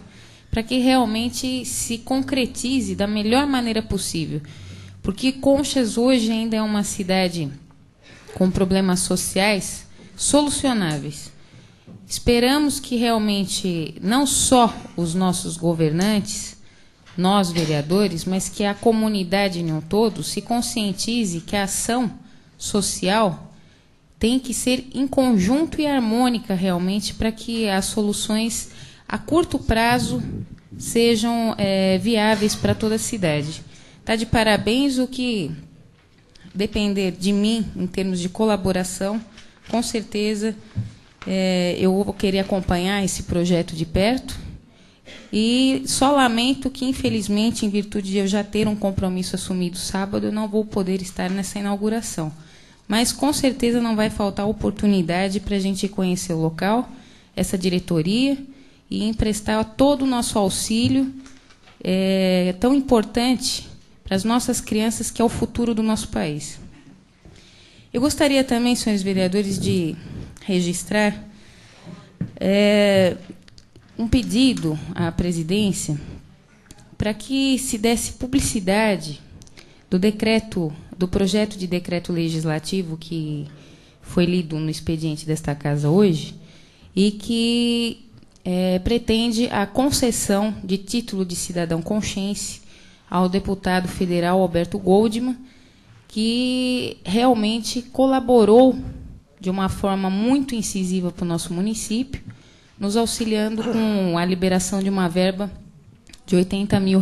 para que realmente se concretize da melhor maneira possível. Porque Conchas hoje ainda é uma cidade com problemas sociais solucionáveis. Esperamos que realmente não só os nossos governantes, nós vereadores, mas que a comunidade em um todo se conscientize que a ação social tem que ser em conjunto e harmônica realmente para que as soluções a curto prazo sejam viáveis para toda a cidade. Está de parabéns. O que depender de mim em termos de colaboração, com certeza eu vou querer acompanhar esse projeto de perto. E só lamento que, infelizmente, em virtude de eu já ter um compromisso assumido sábado, eu não vou poder estar nessa inauguração. mas com certeza não vai faltar oportunidade para a gente conhecer o local, essa diretoria, e emprestar todo o nosso auxílio, tão importante para as nossas crianças, que é o futuro do nosso país. Eu gostaria também, senhores vereadores, de registrar um pedido à presidência para que se desse publicidade do projeto de decreto legislativo que foi lido no expediente desta casa hoje e que pretende a concessão de título de cidadão consciente ao deputado federal Alberto Goldman, que realmente colaborou de uma forma muito incisiva para o nosso município, nos auxiliando com a liberação de uma verba de R$80 mil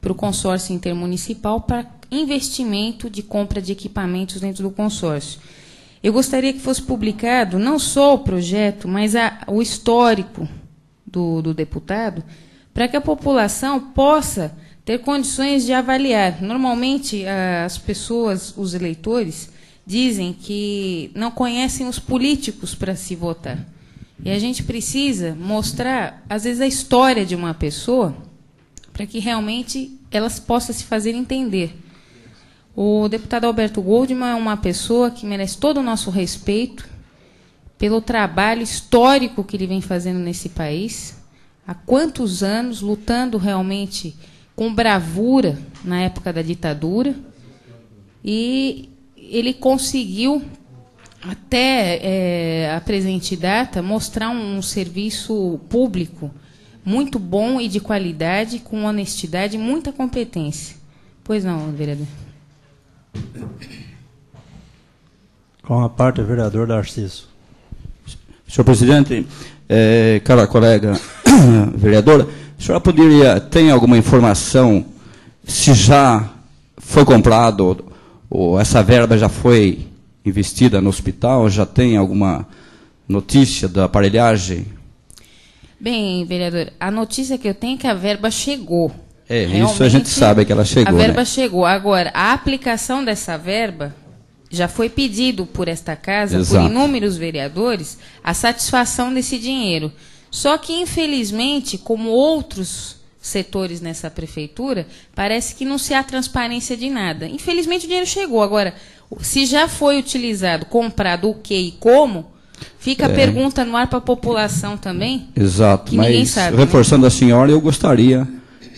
para o consórcio intermunicipal para investimento de compra de equipamentos dentro do consórcio. Eu gostaria que fosse publicado não só o projeto, mas o histórico do deputado, para que a população possa ter condições de avaliar. Normalmente, as pessoas, os eleitores, dizem que não conhecem os políticos para se votar. E a gente precisa mostrar, às vezes, a história de uma pessoa para que realmente elas possam se fazer entender. O deputado Alberto Goldman é uma pessoa que merece todo o nosso respeito pelo trabalho histórico que ele vem fazendo nesse país. Há quantos anos lutando realmente com bravura na época da ditadura. E ele conseguiu, até a presente data, mostrar um serviço público muito bom e de qualidade, com honestidade e muita competência. Pois não, vereador? Com a parte, vereador Darciso. Senhor presidente, cara colega vereadora, a senhora tem alguma informação se já foi comprado ou essa verba já foi investida no hospital? Já tem alguma notícia da aparelhagem? Bem, vereador, a notícia que eu tenho é que a verba chegou. Isso a gente sabe que ela chegou. A verba chegou. Agora, a aplicação dessa verba já foi pedido por esta casa, Exato, por inúmeros vereadores, a satisfação desse dinheiro. Só que, infelizmente, como outros setores nessa prefeitura, parece que não se há transparência de nada. Infelizmente, o dinheiro chegou. Agora, se já foi utilizado, comprado, o que e como, fica a pergunta no ar para a população também. Exato, que mas ninguém sabe, reforçando a senhora, eu gostaria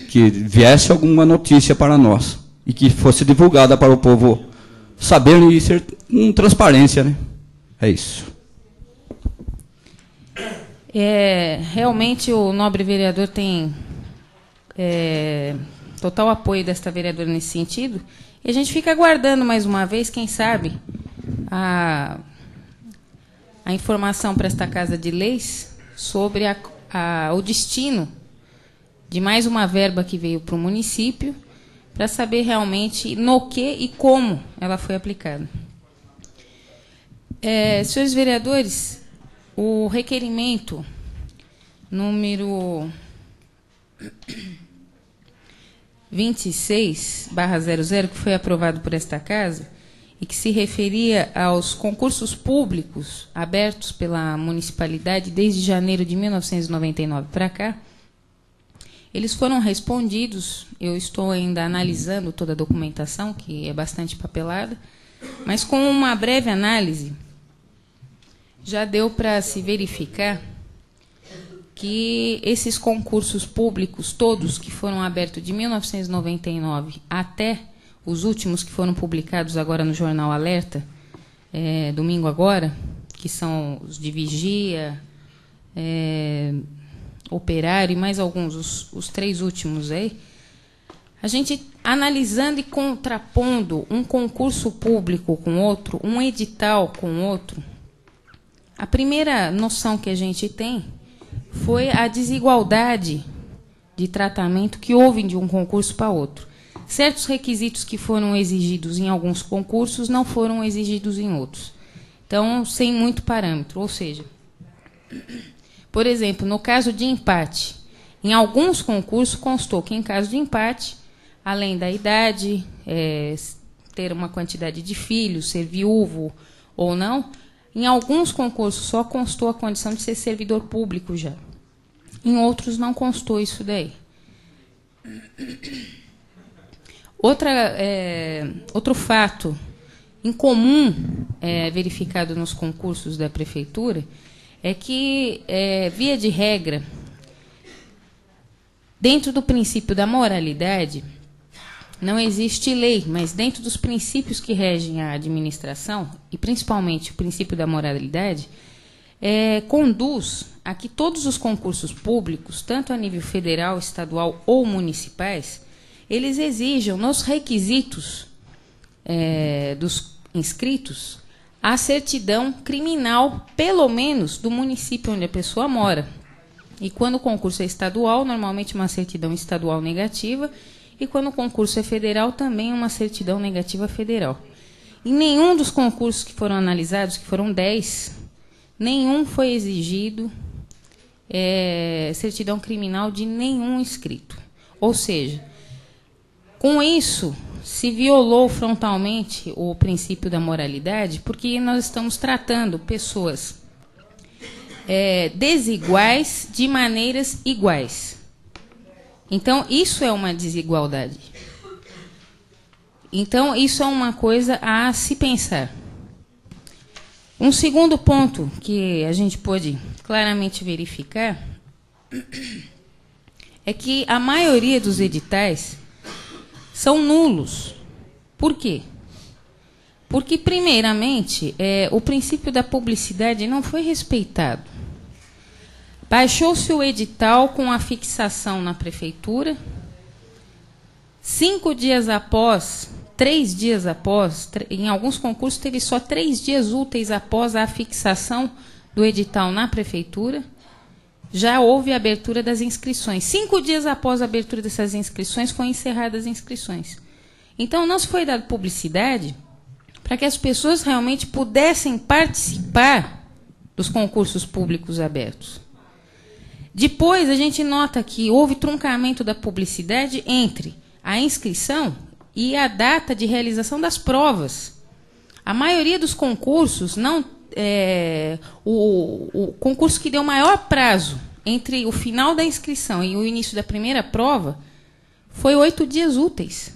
que viesse alguma notícia para nós e que fosse divulgada para o povo saber e ser com transparência, né? É isso. Realmente o nobre vereador tem total apoio desta vereadora nesse sentido. E a gente fica aguardando mais uma vez, quem sabe, a informação para esta Casa de Leis sobre o destino de mais uma verba que veio para o município, para saber realmente no que e como ela foi aplicada. Senhores vereadores, o requerimento número 26/00, que foi aprovado por esta casa, e que se referia aos concursos públicos abertos pela municipalidade desde janeiro de 1999 para cá, eles foram respondidos. Eu estou ainda analisando toda a documentação, que é bastante papelada, mas com uma breve análise, já deu para se verificar que esses concursos públicos, todos que foram abertos de 1999 até os últimos que foram publicados agora no Jornal Alerta, domingo agora, que são os de vigia, operário e mais alguns, os 3 últimos aí, a gente analisando e contrapondo um concurso público com outro, um edital com outro, a primeira noção que a gente tem foi a desigualdade de tratamento que houve de um concurso para outro. Certos requisitos que foram exigidos em alguns concursos não foram exigidos em outros. Então, sem muito parâmetro. Ou seja, por exemplo, no caso de empate, em alguns concursos constou que, em caso de empate, além da idade, ter uma quantidade de filhos, ser viúvo ou não, em alguns concursos só constou a condição de ser servidor público já. Em outros não constou isso daí. Outro fato incomum verificado nos concursos da prefeitura é que, via de regra, dentro do princípio da moralidade, não existe lei, mas dentro dos princípios que regem a administração, e principalmente o princípio da moralidade, conduz a que todos os concursos públicos, tanto a nível federal, estadual ou municipais, eles exijam nos requisitos dos inscritos a certidão criminal, pelo menos, do município onde a pessoa mora. E quando o concurso é estadual, normalmente uma certidão estadual negativa, e quando o concurso é federal, também uma certidão negativa federal. Em nenhum dos concursos que foram analisados, que foram 10, nenhum foi exigido certidão criminal de nenhum inscrito. Ou seja, com isso, se violou frontalmente o princípio da moralidade, porque nós estamos tratando pessoas desiguais de maneiras iguais. Então, isso é uma desigualdade. Então, isso é uma coisa a se pensar. Um segundo ponto que a gente pôde claramente verificar é que a maioria dos editais são nulos. Por quê? Porque, primeiramente, o princípio da publicidade não foi respeitado. Baixou-se o edital com a fixação na prefeitura. 5 dias após, 3 dias após, em alguns concursos teve só 3 dias úteis após a fixação do edital na prefeitura, já houve a abertura das inscrições. 5 dias após a abertura dessas inscrições, foram encerradas as inscrições. Então, não se foi dado publicidade para que as pessoas realmente pudessem participar dos concursos públicos abertos. Depois, a gente nota que houve truncamento da publicidade entre a inscrição e a data de realização das provas. A maioria dos concursos, o concurso que deu maior prazo entre o final da inscrição e o início da primeira prova foi 8 dias úteis.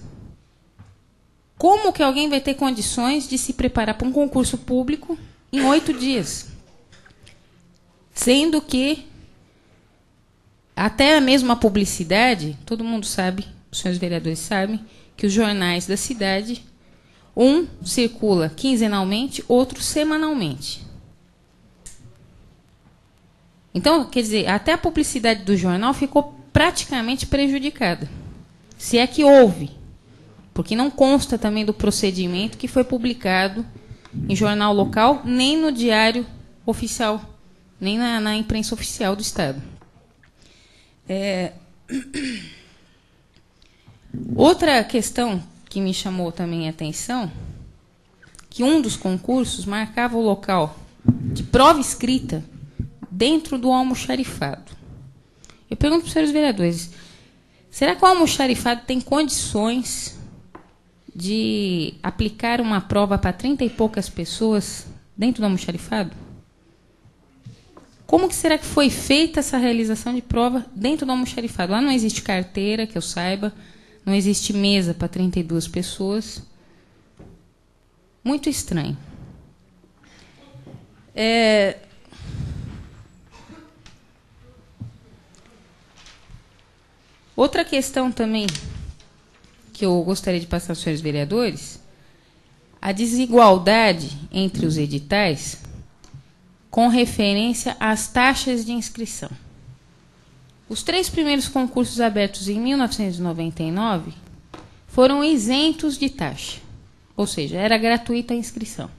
Como que alguém vai ter condições de se preparar para um concurso público em 8 dias? Sendo que até mesmo a publicidade, todo mundo sabe, os senhores vereadores sabem, que os jornais da cidade, um circula quinzenalmente, outro semanalmente. Então, quer dizer, até a publicidade do jornal ficou praticamente prejudicada. Se é que houve. Porque não consta também do procedimento que foi publicado em jornal local, nem no diário oficial, nem na imprensa oficial do Estado. Outra questão que me chamou também a atenção, que um dos concursos marcava o local de prova escrita dentro do almoxarifado. Eu pergunto para os senhores vereadores, será que o almoxarifado tem condições de aplicar uma prova para 30 e poucas pessoas dentro do almoxarifado? Como que será que foi feita essa realização de prova dentro do almoxarifado? Lá não existe carteira, que eu saiba, não existe mesa para 32 pessoas. Muito estranho. Outra questão também que eu gostaria de passar aos senhores vereadores, a desigualdade entre os editais com referência às taxas de inscrição. Os 3 primeiros concursos abertos em 1999 foram isentos de taxa, ou seja, era gratuita a inscrição.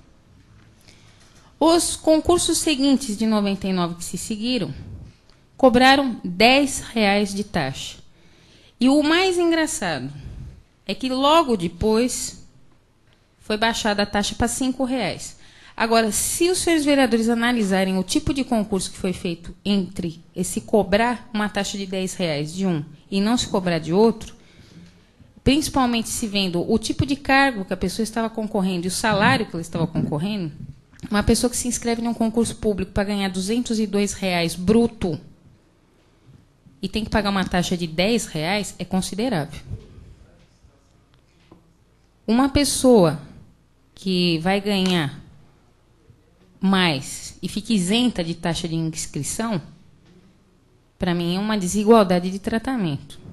Os concursos seguintes de 99 que se seguiram cobraram R$10 de taxa. E o mais engraçado é que logo depois foi baixada a taxa para R$5. Agora, se os senhores vereadores analisarem o tipo de concurso que foi feito entre esse cobrar uma taxa de R$10 de um e não se cobrar de outro, principalmente se vendo o tipo de cargo que a pessoa estava concorrendo e o salário que ela estava concorrendo, uma pessoa que se inscreve em um concurso público para ganhar R$ 202 bruto e tem que pagar uma taxa de R$ 10 é considerável. Uma pessoa que vai ganhar mais e fica isenta de taxa de inscrição, para mim é uma desigualdade de tratamento.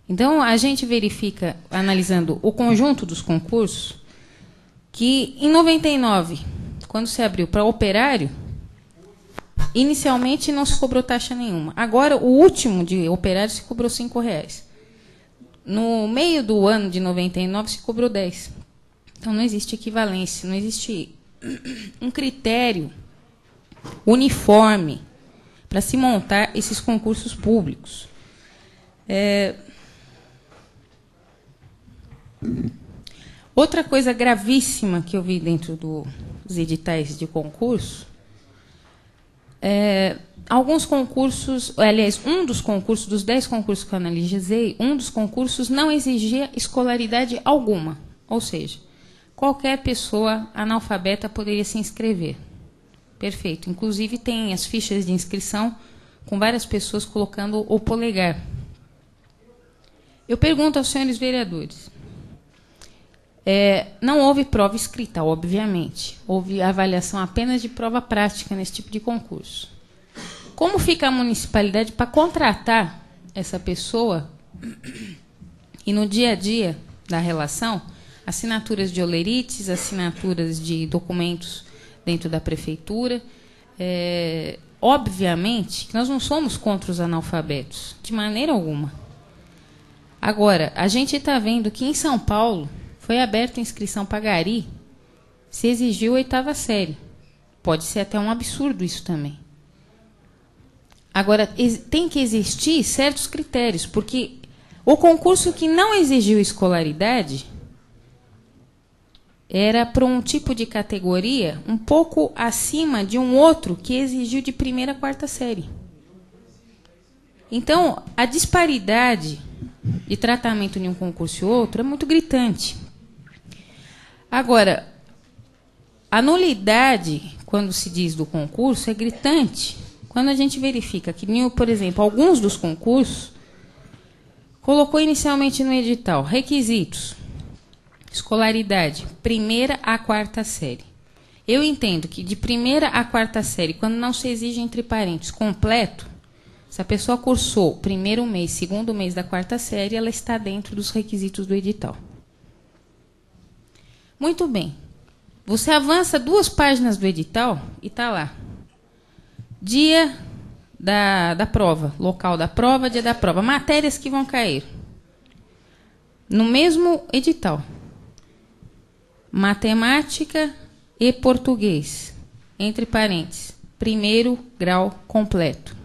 Então, a gente verifica, analisando o conjunto dos concursos, que em 99, quando se abriu para operário, inicialmente não se cobrou taxa nenhuma. Agora, o último de operário se cobrou R$ 5,00. No meio do ano de 99 se cobrou 10. Então não existe equivalência, não existe um critério uniforme para se montar esses concursos públicos. Outra coisa gravíssima que eu vi dentro dos editais de concurso, alguns concursos, aliás, um dos concursos, dos 10 concursos que eu analisei, um dos concursos não exigia escolaridade alguma. Ou seja, qualquer pessoa analfabeta poderia se inscrever. Perfeito. Inclusive, tem as fichas de inscrição com várias pessoas colocando o polegar. Eu pergunto aos senhores vereadores, não houve prova escrita, obviamente. Houve avaliação apenas de prova prática nesse tipo de concurso. Como fica a municipalidade para contratar essa pessoa e no dia a dia da relação, assinaturas de olerites, assinaturas de documentos dentro da prefeitura? Obviamente que nós não somos contra os analfabetos, de maneira alguma. Agora, a gente está vendo que em São Paulo foi aberta a inscrição para gari, se exigiu a 8ª série. Pode ser até um absurdo isso também. Agora, tem que existir certos critérios, porque o concurso que não exigiu escolaridade era para um tipo de categoria um pouco acima de um outro que exigiu de 1ª a 4ª série. Então, a disparidade de tratamento de um concurso e outro é muito gritante. Agora, a nulidade, quando se diz do concurso, é gritante. Quando a gente verifica que, por exemplo, alguns dos concursos colocou inicialmente no edital requisitos, escolaridade, 1ª a 4ª série. Eu entendo que de 1ª a 4ª série, quando não se exige entre parênteses completo, se a pessoa cursou 1º mês, 2º mês da 4ª série, ela está dentro dos requisitos do edital. Muito bem. Você avança 2 páginas do edital e está lá. Dia da prova, local da prova, dia da prova, matérias que vão cair. No mesmo edital. Matemática e português, entre parênteses, 1º grau completo.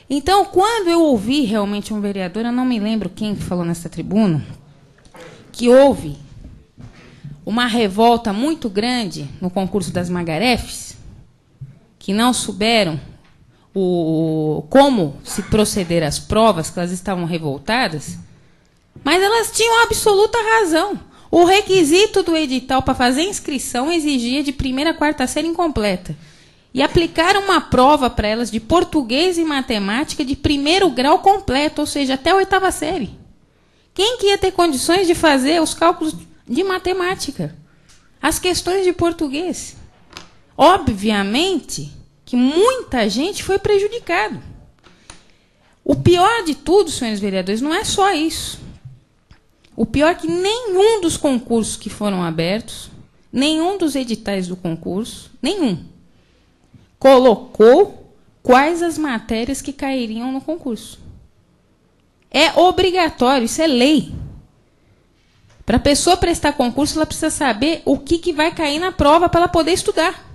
Então, quando eu ouvi realmente um vereador, eu não me lembro quem falou nessa tribuna, que houve uma revolta muito grande no concurso das Magarefes, que não souberam como se proceder às provas, que elas estavam revoltadas, mas elas tinham absoluta razão. O requisito do edital para fazer inscrição exigia de 1ª a 4ª série incompleta. E aplicaram uma prova para elas de português e matemática de 1º grau completo, ou seja, até a 8ª série. Quem que ia ter condições de fazer os cálculos de matemática? As questões de português? Obviamente que muita gente foi prejudicada. O pior de tudo, senhores vereadores, não é só isso. O pior é que nenhum dos concursos que foram abertos, nenhum dos editais do concurso, nenhum, colocou quais as matérias que cairiam no concurso. É obrigatório, isso é lei. Para a pessoa prestar concurso, ela precisa saber o que vai cair na prova para ela poder estudar.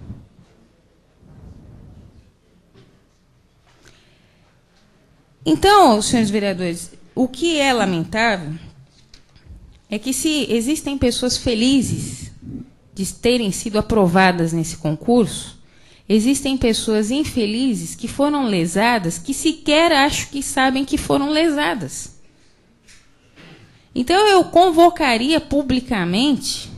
Então, senhores vereadores, o que é lamentável é que se existem pessoas felizes de terem sido aprovadas nesse concurso, existem pessoas infelizes que foram lesadas, que sequer acho que sabem que foram lesadas. Então, eu convocaria publicamente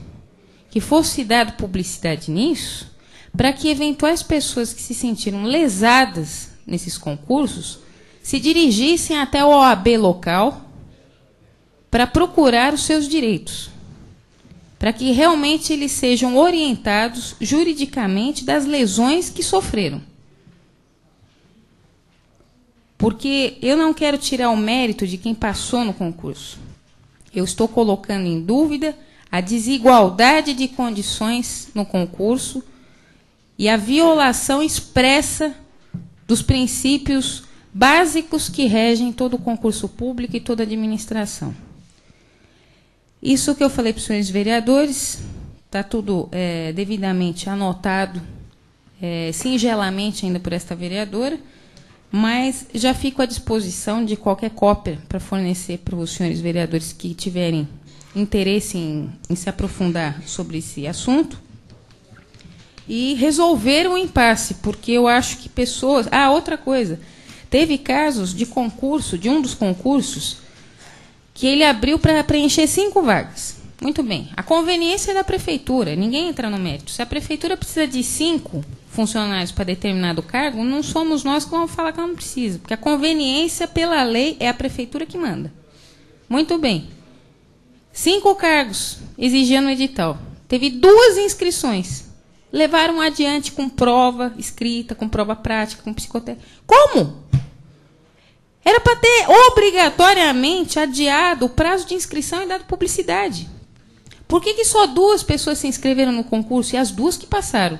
que fosse dada publicidade nisso, para que eventuais pessoas que se sentiram lesadas nesses concursos se dirigissem até o OAB local para procurar os seus direitos, para que realmente eles sejam orientados juridicamente das lesões que sofreram. Porque eu não quero tirar o mérito de quem passou no concurso. Eu estou colocando em dúvida a desigualdade de condições no concurso e a violação expressa dos princípios básicos que regem todo o concurso público e toda a administração. Isso que eu falei para os senhores vereadores, está tudo devidamente anotado, singelamente ainda por esta vereadora, mas já fico à disposição de qualquer cópia para fornecer para os senhores vereadores que tiverem interesse em se aprofundar sobre esse assunto e resolver o impasse, porque eu acho que pessoas... Ah, outra coisa, teve casos de concurso, de um dos concursos, que ele abriu para preencher 5 vagas. Muito bem, a conveniência é da prefeitura, ninguém entra no mérito. Se a prefeitura precisa de 5 funcionários para determinado cargo, não somos nós que vamos falar que não precisa, porque a conveniência, pela lei, é a prefeitura que manda. Muito bem. 5 cargos exigia no edital. Teve 2 inscrições. Levaram adiante com prova escrita, com prova prática, com psicotécnico. Como? Era para ter obrigatoriamente adiado o prazo de inscrição e dado publicidade. Por que só 2 pessoas se inscreveram no concurso e as 2 que passaram?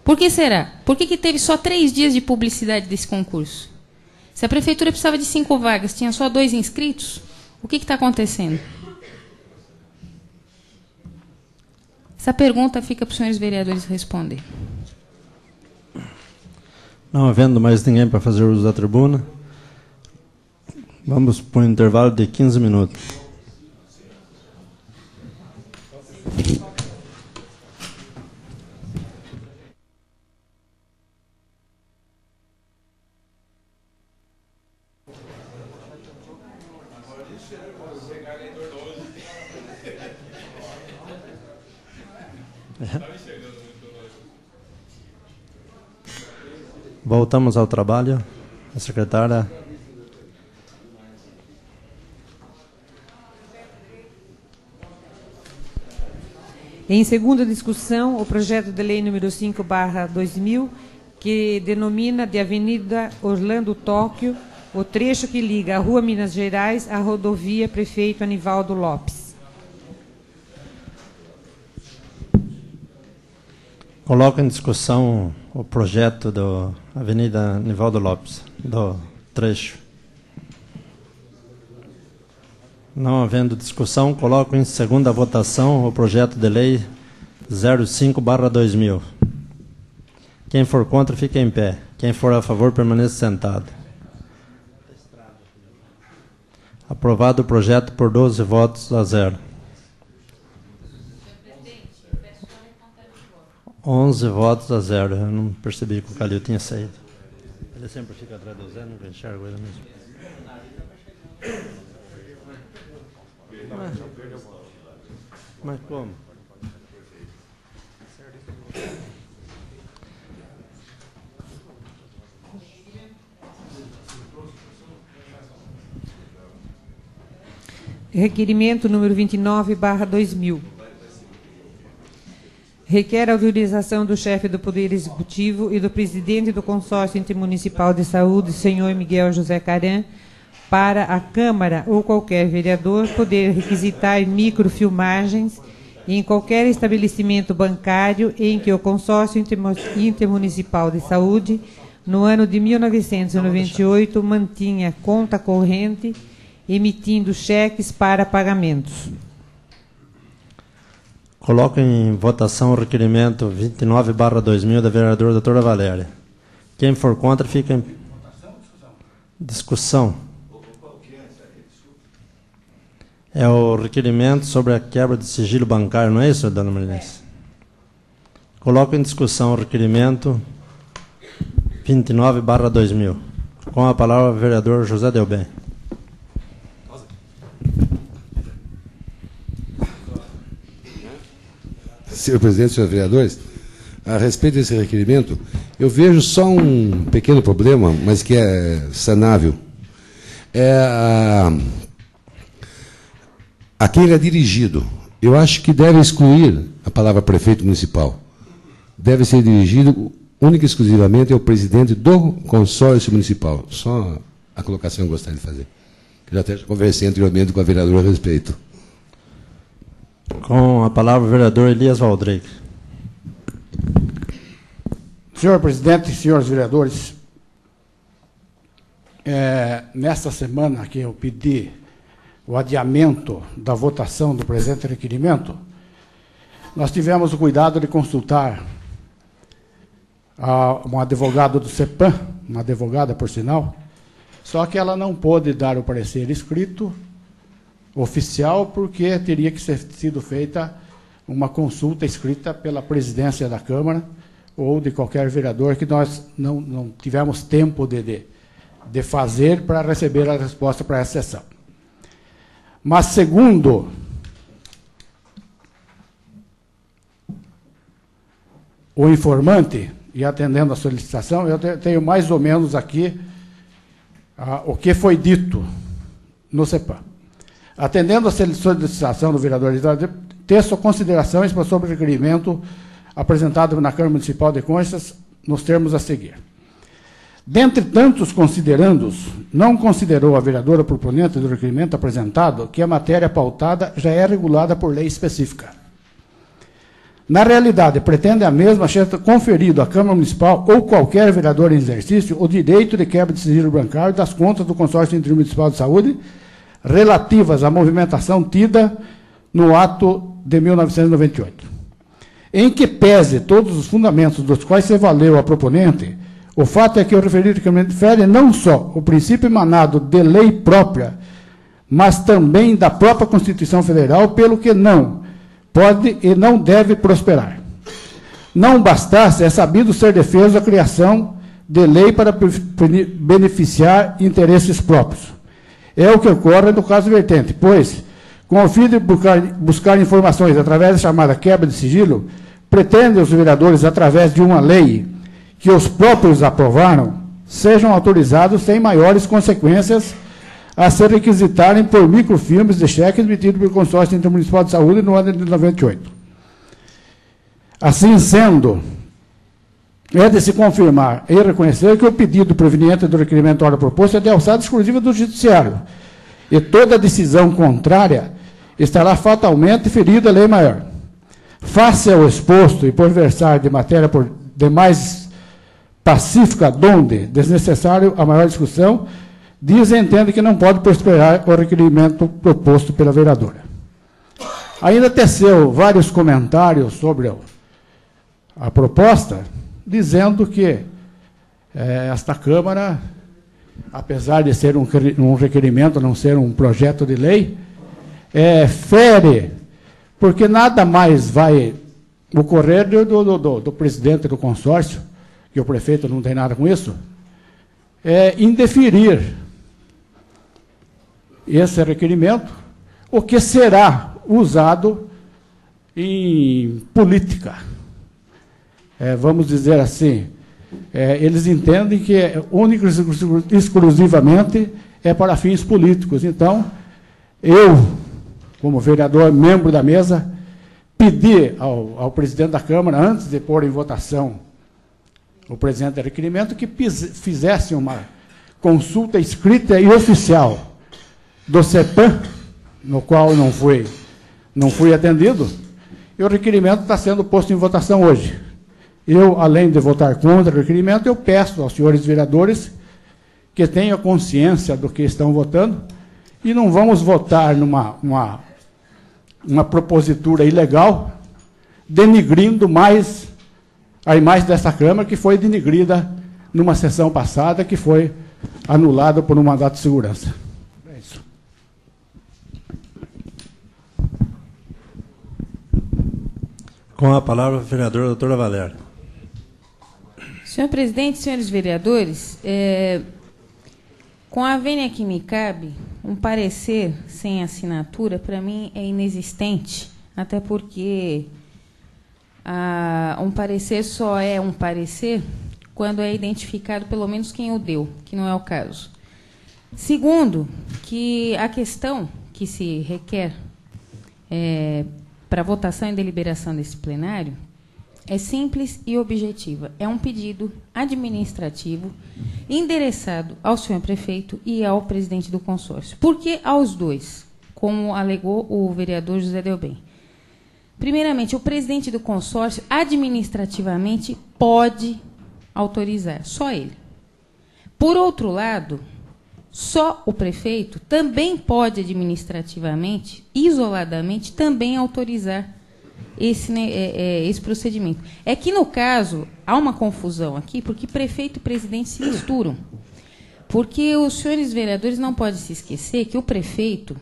Por que será? Por que teve só 3 dias de publicidade desse concurso? Se a prefeitura precisava de 5 vagas, tinha só 2 inscritos, o que está acontecendo? Essa pergunta fica para os senhores vereadores responder. Não havendo mais ninguém para fazer uso da tribuna, vamos para um intervalo de 15 minutos. Voltamos ao trabalho. A secretária. Em segunda discussão, o projeto de lei número 5/2000, que denomina de Avenida Orlando Tóquio o trecho que liga a Rua Minas Gerais à rodovia Prefeito Anivaldo Lopes. Coloco em discussão o projeto da Avenida Anivaldo Lopes, do trecho. Não havendo discussão, coloco em segunda votação o projeto de lei 05/2000. Quem for contra, fique em pé. Quem for a favor, permaneça sentado. Aprovado o projeto por 12 votos a 0. 11 votos a 0. Eu não percebi que o Calil tinha saído. Ele sempre fica atrás do Zé, não enxergo ele mesmo. Mas como? Requerimento número 29/2000. Requer a autorização do chefe do Poder Executivo e do presidente do Consórcio Intermunicipal de Saúde, senhor Miguel José Caran, para a Câmara ou qualquer vereador poder requisitar microfilmagens em qualquer estabelecimento bancário em que o Consórcio Intermunicipal de Saúde, no ano de 1998, mantinha conta corrente, emitindo cheques para pagamentos. Coloco em votação o requerimento 29/2000 da vereadora doutora Valéria. Quem for contra, fica em discussão. É o requerimento sobre a quebra de sigilo bancário, não é isso, dona Marinense? Coloco em discussão o requerimento 29/2000. Com a palavra o vereador José Delbem. Senhor presidente, senhores vereadores, a respeito desse requerimento, eu vejo só um pequeno problema, mas que é sanável. A quem ele é dirigido. Eu acho que deve excluir a palavra prefeito municipal. Deve ser dirigido única e exclusivamente ao presidente do consórcio municipal. Só a colocação que eu gostaria de fazer. Eu já até conversei anteriormente com a vereadora a respeito. Com a palavra o vereador Elias Valdrei. Senhor presidente e senhores vereadores, nesta semana que eu pedi o adiamento da votação do presente requerimento, nós tivemos o cuidado de consultar um advogado do CEPAM, uma advogada, por sinal, só que ela não pôde dar o parecer escrito, oficial, porque teria que ser sido feita uma consulta escrita pela presidência da Câmara ou de qualquer vereador que nós não tivemos tempo de fazer para receber a resposta para essa sessão. Mas, segundo o informante, e atendendo a solicitação, eu tenho mais ou menos aqui o que foi dito no CEPAM. Atendendo a solicitação do vereador, texto considerações sobre o requerimento apresentado na Câmara Municipal de Conchas, nos termos a seguir. Dentre tantos considerandos, não considerou a vereadora proponente do requerimento apresentado que a matéria pautada já é regulada por lei específica. Na realidade, pretende a mesma ser conferido à Câmara Municipal ou qualquer vereador em exercício o direito de quebra de sigilo bancário das contas do Consórcio Intermunicipal de Saúde relativas à movimentação tida no ato de 1998. Em que pese todos os fundamentos dos quais se valeu a proponente, o fato é que o referido requerimento fere não só o princípio emanado de lei própria, mas também da própria Constituição Federal, pelo que não pode e não deve prosperar. Não bastasse, é sabido ser defeso a criação de lei para beneficiar interesses próprios. É o que ocorre no caso vertente, pois, com o fim de buscar informações através da chamada quebra de sigilo, pretendem os vereadores, através de uma lei que os próprios aprovaram, sejam autorizados sem maiores consequências a se requisitarem por microfilmes de cheques emitidos pelo Consórcio Intermunicipal de Saúde no ano de 98. Assim sendo, é de se confirmar e reconhecer que o pedido proveniente do requerimento hora proposto é de alçada exclusiva do Judiciário, e toda decisão contrária estará fatalmente ferida a lei maior. Face ao exposto e por versar de matéria por demais pacífica, donde desnecessário a maior discussão, diz e entende que não pode prosperar o requerimento proposto pela vereadora. Ainda teceu vários comentários sobre a proposta, dizendo que esta Câmara, apesar de ser um requerimento, não ser um projeto de lei, fere, porque nada mais vai ocorrer do presidente do consórcio, que o prefeito não tem nada com isso, indeferir esse requerimento, o que será usado em política. Vamos dizer assim, eles entendem que único e exclusivamente é para fins políticos. Então, eu, como vereador, membro da mesa, pedi ao presidente da Câmara, antes de pôr em votação o presente requerimento, que fizesse uma consulta escrita e oficial do CEPAM, no qual não fui atendido, e o requerimento está sendo posto em votação hoje. Eu, além de votar contra o requerimento, eu peço aos senhores vereadores que tenham consciência do que estão votando e não vamos votar numa uma propositura ilegal, denigrindo mais a imagem dessa Câmara, que foi denigrida numa sessão passada, que foi anulada por um mandato de segurança. É isso. Com a palavra, a vereadora doutora Valéria. Senhor presidente, senhores vereadores, com a vênia que me cabe, um parecer sem assinatura, para mim, é inexistente, até porque um parecer só é um parecer quando é identificado pelo menos quem o deu, que não é o caso. Segundo, que a questão que se requer para votação e deliberação desse plenário é simples e objetiva. É um pedido administrativo endereçado ao senhor prefeito e ao presidente do consórcio. Por que aos dois, como alegou o vereador José Delbem? Primeiramente, o presidente do consórcio administrativamente pode autorizar, só ele. Por outro lado, só o prefeito também pode administrativamente, isoladamente, também autorizar esse procedimento. É que, no caso, há uma confusão aqui, porque prefeito e presidente se misturam. Porque os senhores vereadores não podem se esquecer que o prefeito,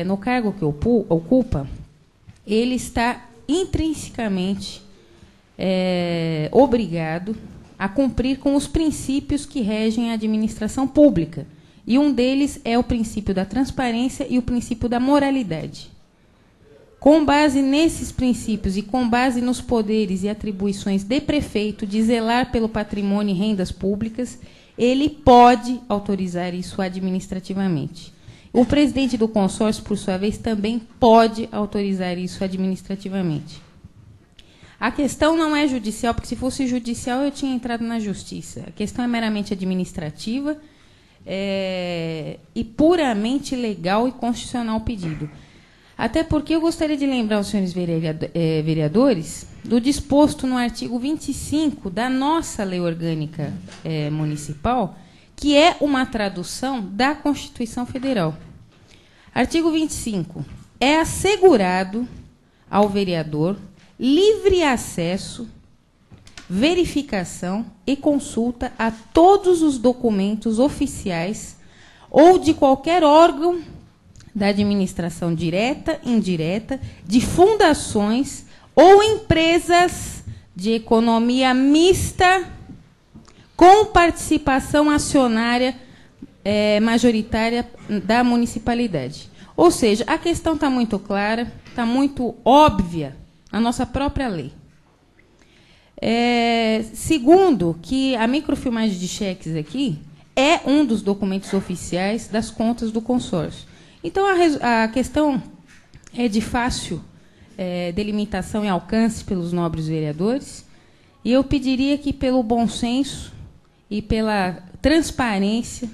no cargo que ocupa, ele está intrinsecamente obrigado a cumprir com os princípios que regem a administração pública. E um deles é o princípio da transparência e o princípio da moralidade. Com base nesses princípios e com base nos poderes e atribuições de prefeito de zelar pelo patrimônio e rendas públicas, ele pode autorizar isso administrativamente. O presidente do consórcio, por sua vez, também pode autorizar isso administrativamente. A questão não é judicial, porque se fosse judicial eu tinha entrado na justiça. A questão é meramente administrativa e puramente legal e constitucional o pedido. Até porque eu gostaria de lembrar aos senhores vereadores do disposto no artigo 25 da nossa Lei Orgânica Municipal, que é uma tradução da Constituição Federal. Artigo 25. É assegurado ao vereador livre acesso, verificação e consulta a todos os documentos oficiais ou de qualquer órgão da administração direta, indireta, de fundações ou empresas de economia mista com participação acionária majoritária da municipalidade. Ou seja, a questão está muito clara, está muito óbvia na nossa própria lei. Segundo, que a microfilmagem de cheques aqui é um dos documentos oficiais das contas do consórcio. Então, a questão é de fácil delimitação e alcance pelos nobres vereadores, e eu pediria que, pelo bom senso e pela transparência,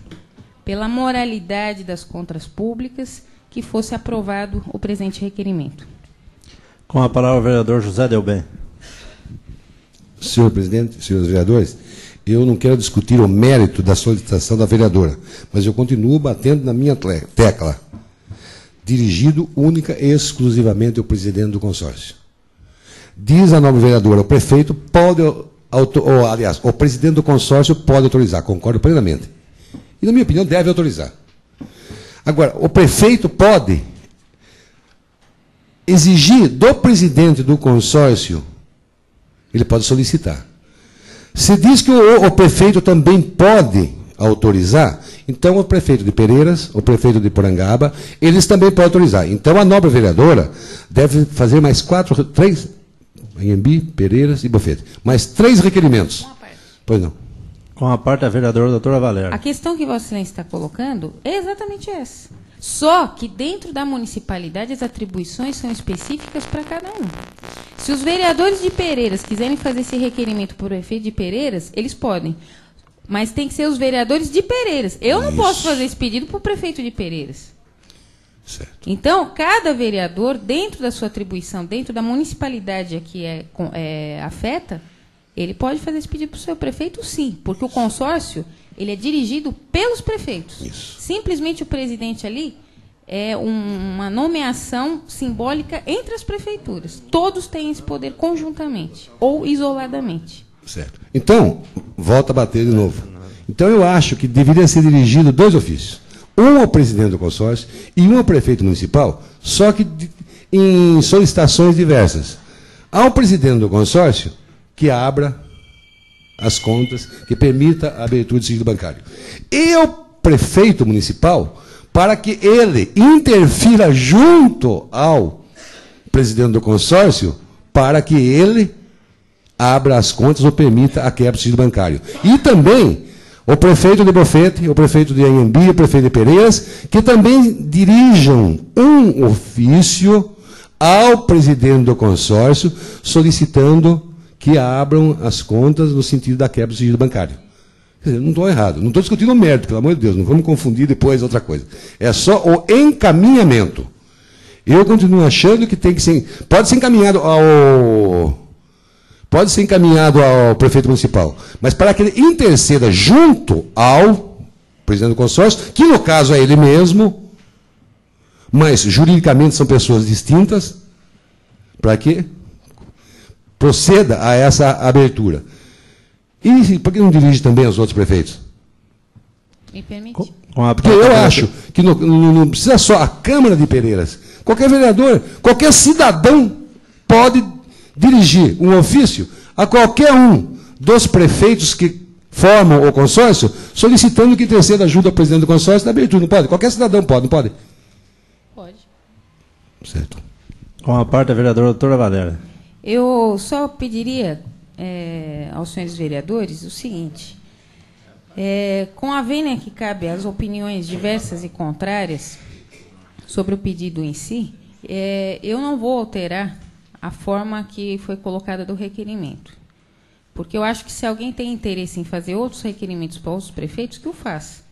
pela moralidade das contas públicas, que fosse aprovado o presente requerimento. Com a palavra o vereador José Delbem. Senhor presidente, senhores vereadores, eu não quero discutir o mérito da solicitação da vereadora, mas eu continuo batendo na minha tecla. Dirigido única e exclusivamente ao presidente do consórcio. Diz a nobre vereadora, o prefeito pode, aliás, o presidente do consórcio pode autorizar, concordo plenamente. E, na minha opinião, deve autorizar. Agora, o prefeito pode exigir do presidente do consórcio, ele pode solicitar. Se diz que o prefeito também pode autorizar, então o prefeito de Pereiras, o prefeito de Porangaba, eles também podem autorizar. Então a nobre vereadora deve fazer mais 3, Anhembi, Pereiras e Bofete, mais 3 requerimentos. Pois não. Com a parte da vereadora doutora Valéria. A questão que Vossa Excelência está colocando é exatamente essa. Só que dentro da municipalidade as atribuições são específicas para cada um. Se os vereadores de Pereiras quiserem fazer esse requerimento para o prefeito de Pereiras, eles podem. Mas tem que ser os vereadores de Pereiras. Eu não posso fazer esse pedido para o prefeito de Pereiras. Certo. Então, cada vereador, dentro da sua atribuição, dentro da municipalidade a que afeta, ele pode fazer esse pedido para o seu prefeito, sim. Porque o consórcio ele é dirigido pelos prefeitos. Isso. Simplesmente o presidente ali é uma nomeação simbólica entre as prefeituras. Todos têm esse poder conjuntamente ou isoladamente. Certo. Então, volta a bater de novo. Então, eu acho que deveria ser dirigido 2 ofícios. Um ao presidente do consórcio e um ao prefeito municipal, só que em solicitações diversas. ao presidente do consórcio que abra as contas, que permita a abertura de sigilo bancário. E ao prefeito municipal, para que ele interfira junto ao presidente do consórcio, para que ele abra as contas ou permita a quebra do sigilo bancário. E também o prefeito de Bofete, o prefeito de Anhembi, o prefeito de Pereiras, que também dirijam um ofício ao presidente do consórcio solicitando que abram as contas no sentido da quebra do sigilo bancário. Quer dizer, não estou errado, não estou discutindo o mérito, pelo amor de Deus, não vamos confundir depois outra coisa. É só o encaminhamento. Eu continuo achando que tem que ser, pode ser encaminhado ao prefeito municipal, mas para que ele interceda junto ao presidente do consórcio, que no caso é ele mesmo, mas juridicamente são pessoas distintas, para que proceda a essa abertura. E por que não dirige também aos outros prefeitos? Me permite? Porque eu acho que não precisa só a Câmara de Pereiras. Qualquer vereador, qualquer cidadão pode dirigir um ofício a qualquer um dos prefeitos que formam o consórcio, solicitando que interceda ajuda ao presidente do consórcio na abertura. Não pode? Qualquer cidadão pode, não pode? Pode. Certo. Com a parte da vereadora doutora Valéria. Eu só pediria aos senhores vereadores o seguinte, com a vênia que cabe às opiniões diversas e contrárias sobre o pedido em si, eu não vou alterar a forma que foi colocada do requerimento. Porque eu acho que se alguém tem interesse em fazer outros requerimentos para outros prefeitos, que o faça.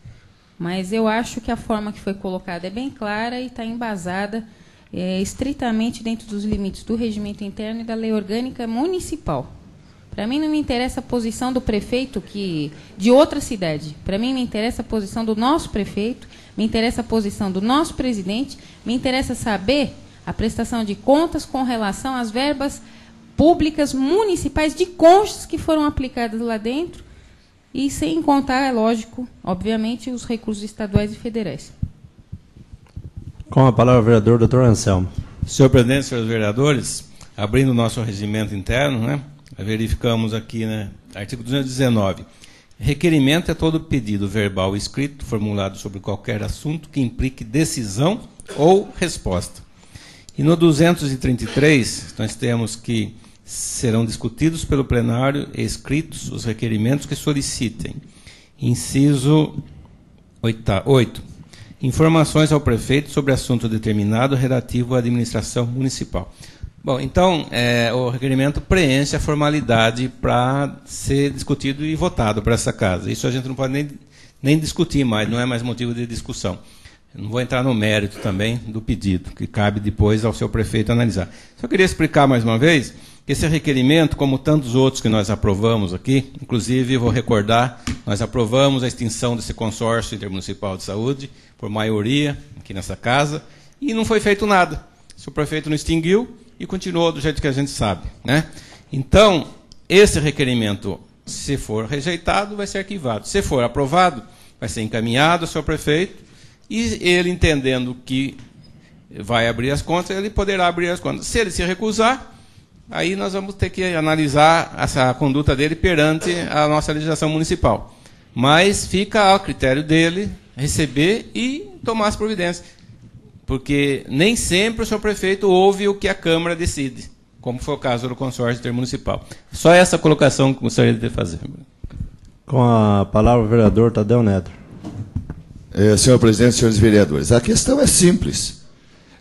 Mas eu acho que a forma que foi colocada é bem clara e está embasada estritamente dentro dos limites do regimento interno e da lei orgânica municipal. Para mim não me interessa a posição do prefeito de outra cidade. Para mim me interessa a posição do nosso prefeito, me interessa a posição do nosso presidente, me interessa saber a prestação de contas com relação às verbas públicas municipais de conchas que foram aplicadas lá dentro e sem contar, é lógico, obviamente, os recursos estaduais e federais. Com a palavra o vereador doutor Anselmo. Senhor presidente, senhores vereadores, abrindo o nosso regimento interno, né, verificamos aqui, né, artigo 219. Requerimento é todo pedido verbal ou escrito formulado sobre qualquer assunto que implique decisão ou resposta. E no 233, nós temos que serão discutidos pelo plenário e escritos os requerimentos que solicitem. Inciso 8. Informações ao prefeito sobre assunto determinado relativo à administração municipal. Bom, então, o requerimento preenche a formalidade para ser discutido e votado para essa casa. Isso a gente não pode nem discutir mais, não é mais motivo de discussão. Eu não vou entrar no mérito também do pedido, que cabe depois ao seu prefeito analisar. Só queria explicar mais uma vez que esse requerimento, como tantos outros que nós aprovamos aqui, inclusive, vou recordar, nós aprovamos a extinção desse consórcio intermunicipal de saúde, por maioria, aqui nessa casa, e não foi feito nada. O seu prefeito não extinguiu e continuou do jeito que a gente sabe, né? Então, esse requerimento, se for rejeitado, vai ser arquivado. Se for aprovado, vai ser encaminhado ao seu prefeito, e ele, entendendo que vai abrir as contas, ele poderá abrir as contas. Se ele se recusar, aí nós vamos ter que analisar essa conduta dele perante a nossa legislação municipal. Mas fica ao critério dele receber e tomar as providências. Porque nem sempre o seu prefeito ouve o que a Câmara decide, como foi o caso do consórcio intermunicipal. Só essa colocação que gostaria de fazer. Com a palavra o vereador Tadeu Neto. Senhor presidente, senhores vereadores, a questão é simples.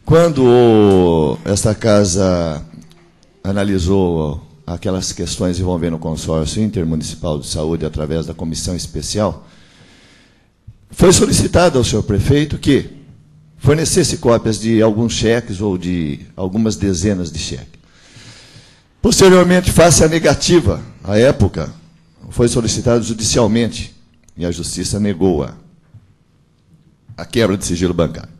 Quando esta casa analisou aquelas questões envolvendo o consórcio intermunicipal de saúde através da comissão especial, foi solicitado ao senhor prefeito que fornecesse cópias de alguns cheques ou de algumas dezenas de cheques. Posteriormente, face à negativa, à época, foi solicitado judicialmente e a justiça negou a quebra de sigilo bancário.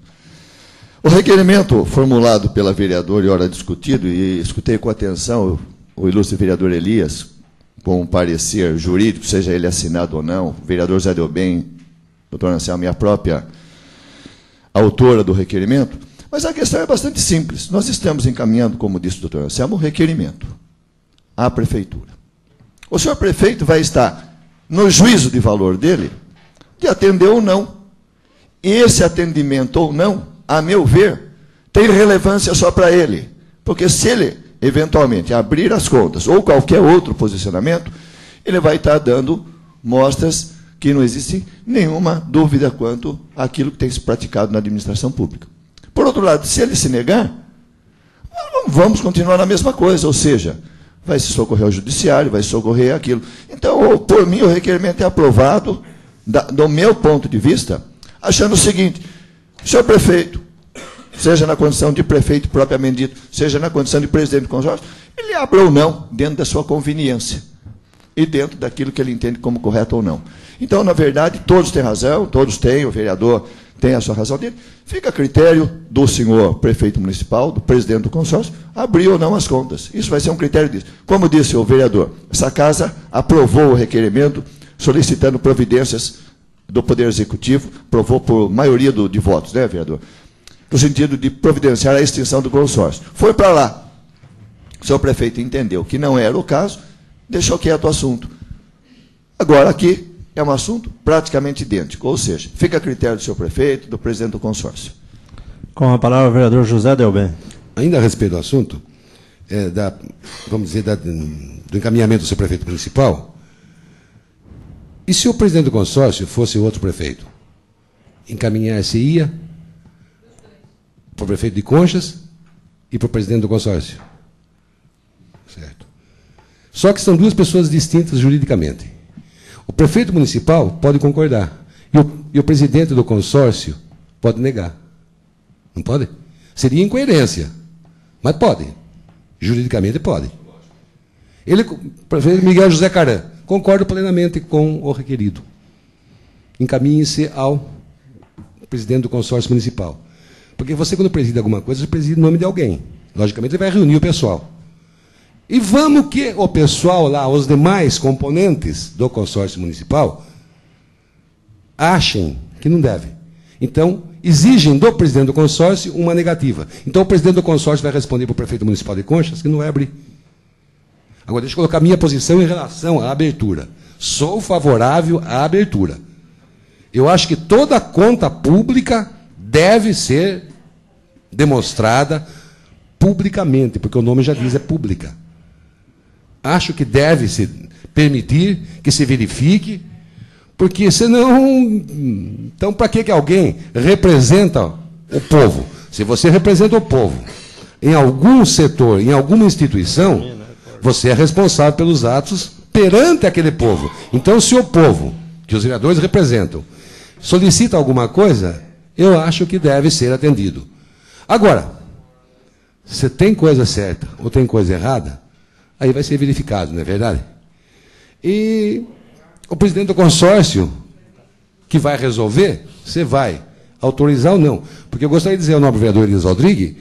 O requerimento formulado pela vereadora e ora discutido, e escutei com atenção o ilustre vereador Elias, com um parecer jurídico, seja ele assinado ou não, o vereador Zé Delbem, doutor Anselmo, e a própria autora do requerimento, Mas a questão é bastante simples. Nós estamos encaminhando, como disse o doutor Anselmo, um requerimento à prefeitura. O senhor prefeito vai estar no juízo de valor dele de atender ou não. Esse atendimento ou não, a meu ver, tem relevância só para ele. Porque se ele, eventualmente, abrir as contas ou qualquer outro posicionamento, ele vai estar dando mostras que não existe nenhuma dúvida quanto àquilo que tem se praticado na administração pública. Por outro lado, se ele se negar, vamos continuar na mesma coisa, ou seja, vai se socorrer ao judiciário, vai socorrer aquilo. Então, por mim, o requerimento é aprovado, do meu ponto de vista, achando o seguinte: senhor prefeito, seja na condição de prefeito propriamente dito, seja na condição de presidente do consórcio, ele abra ou não, dentro da sua conveniência, e dentro daquilo que ele entende como correto ou não. Então, na verdade, todos têm razão, todos têm, o vereador tem a sua razão dele, fica a critério do senhor prefeito municipal, do presidente do consórcio, abrir ou não as contas. Isso vai ser um critério disso. Como disse o vereador, essa casa aprovou o requerimento solicitando providências do Poder Executivo, aprovou por maioria de votos, né, vereador? No sentido de providenciar a extinção do consórcio. Foi para lá. O senhor prefeito entendeu que não era o caso, deixou quieto o assunto. Agora, aqui, é um assunto praticamente idêntico, ou seja, fica a critério do senhor prefeito, do presidente do consórcio. Com a palavra o vereador José Delben. Ainda a respeito do assunto, vamos dizer, do encaminhamento do seu prefeito municipal, e se o presidente do consórcio fosse outro prefeito? Encaminhar-se-ia para o prefeito de Conchas e para o presidente do consórcio. Certo. Só que são duas pessoas distintas juridicamente. O prefeito municipal pode concordar e o presidente do consórcio pode negar. Não pode? Seria incoerência, mas pode. Juridicamente pode. O prefeito Miguel José Caran, concordo plenamente com o requerido. Encaminhe-se ao presidente do consórcio municipal. Porque você, quando preside alguma coisa, você preside em nome de alguém. Logicamente, ele vai reunir o pessoal. E vamos que o pessoal lá, os demais componentes do consórcio municipal, achem que não deve. Então, exigem do presidente do consórcio uma negativa. Então, o presidente do consórcio vai responder para o prefeito municipal de Conchas que não vai abrir. Agora, deixa eu colocar minha posição em relação à abertura. Sou favorável à abertura. Eu acho que toda conta pública deve ser demonstrada publicamente, porque o nome já diz, é pública. Acho que deve se permitir que se verifique, porque senão, então para que alguém representa o povo? Se você representa o povo em algum setor, em alguma instituição, você é responsável pelos atos perante aquele povo. Então, se o povo, que os vereadores representam, solicita alguma coisa, eu acho que deve ser atendido. Agora, se tem coisa certa ou tem coisa errada, aí vai ser verificado, não é verdade? E o presidente do consórcio, que vai resolver, você vai autorizar ou não. Porque eu gostaria de dizer ao nobre vereador Elias Rodrigues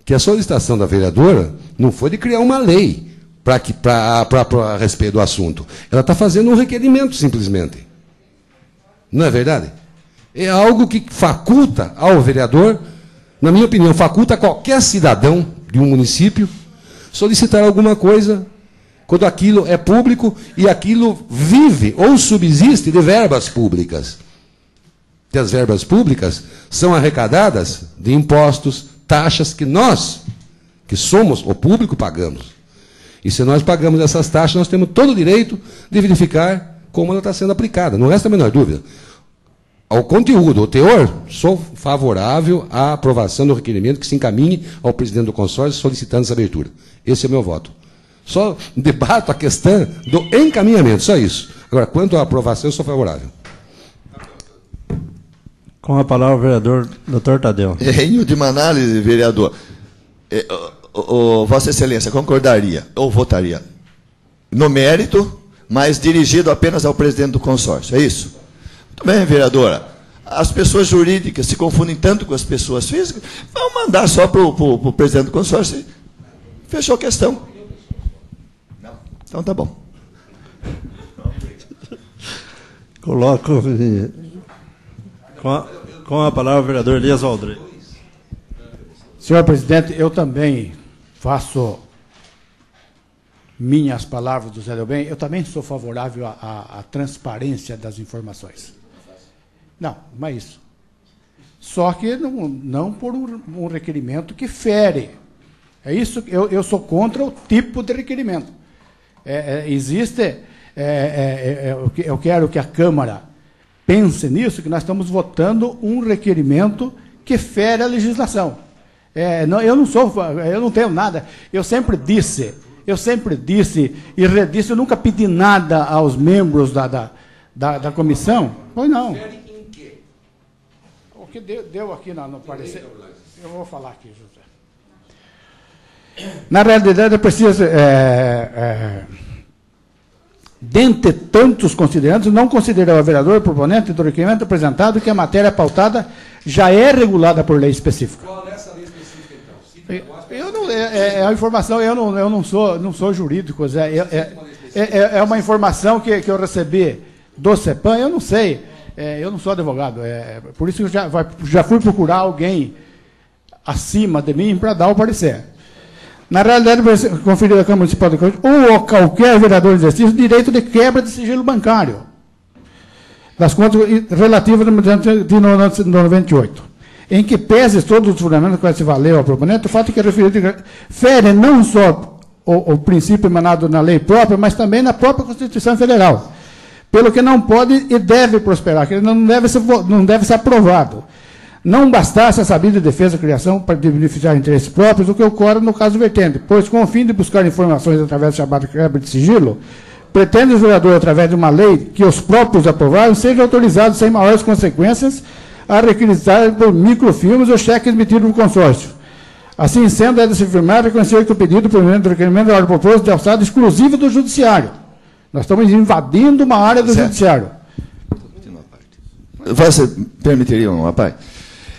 que a solicitação da vereadora não foi de criar uma lei a respeito do assunto. Ela está fazendo um requerimento, simplesmente. Não é verdade? É algo que faculta ao vereador, na minha opinião, faculta a qualquer cidadão de um município solicitar alguma coisa quando aquilo é público e aquilo vive ou subsiste de verbas públicas. E as verbas públicas são arrecadadas de impostos, taxas que nós, que somos o público, pagamos. E se nós pagamos essas taxas, nós temos todo o direito de verificar como ela está sendo aplicada. Não resta a menor dúvida. Ao conteúdo, ao teor, sou favorável à aprovação do requerimento que se encaminhe ao presidente do consórcio solicitando essa abertura. Esse é o meu voto. Só debato a questão do encaminhamento, só isso. Agora, quanto à aprovação, eu sou favorável. Com a palavra o vereador Dr. Tadeu. Em última análise, vereador, Vossa Excelência concordaria ou votaria no mérito, mas dirigido apenas ao presidente do consórcio, é isso? Muito bem, vereadora. As pessoas jurídicas se confundem tanto com as pessoas físicas, vão mandar só para o presidente do consórcio. Fechou a questão. Não. Então tá bom. Coloco com a palavra o vereador Elias Rodrigues. Senhor presidente, eu também faço minhas palavras do Zé Delbem, eu também sou favorável à transparência das informações. Não é isso. Só que não por um requerimento que fere. É isso, eu sou contra o tipo de requerimento. Eu quero que a Câmara pense nisso, que nós estamos votando um requerimento que fere a legislação. Eu não tenho nada. Eu sempre disse e redisse, eu nunca pedi nada aos membros da comissão. Pois não. O que deu aqui no parecer? Eu vou falar aqui, José. Na realidade, é preciso, dentre tantos considerandos, não considerar o vereador proponente do requerimento apresentado que a matéria pautada já é regulada por lei específica. Qual é essa lei específica, então? A informação, eu não sou jurídico, é uma informação que eu recebi do CEPAM, eu não sei, eu não sou advogado, por isso eu já fui procurar alguém acima de mim para dar o parecer. Na realidade, conferir à Câmara Municipal de Contas ou a qualquer vereador de exercício direito de quebra de sigilo bancário das contas relativas de 98, em que pese todos os fundamentos que se valeu ao proponente, o fato que é referido fere não só o princípio emanado na lei própria, mas também na própria Constituição Federal, pelo que não pode e deve prosperar, que não deve ser aprovado. Não bastasse a sabida defesa da criação para beneficiar interesses próprios, o que ocorre no caso vertente, pois com o fim de buscar informações através da chamada quebra de sigilo, pretende o vereador, através de uma lei que os próprios aprovaram, seja autorizado sem maiores consequências a requisitar por microfilmes ou cheques emitidos no consórcio. Assim sendo, é de se afirmar e reconhecer que o pedido por meio do requerimento da ordem proposta de alçada exclusiva do judiciário. Nós estamos invadindo uma área do judiciário. Você permitiria uma parte?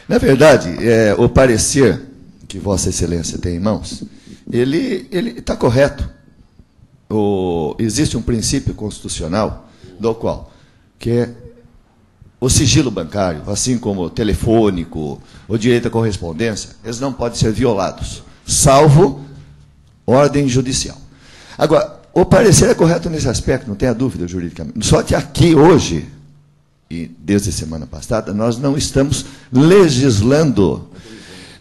Na verdade, o parecer que Vossa Excelência tem em mãos, ele está correto. Existe um princípio constitucional do qual que é o sigilo bancário, assim como o telefônico, o direito à correspondência, eles não podem ser violados, salvo ordem judicial. Agora, o parecer é correto nesse aspecto, não tenha dúvida juridicamente. Só que aqui hoje, e desde a semana passada, nós não estamos legislando.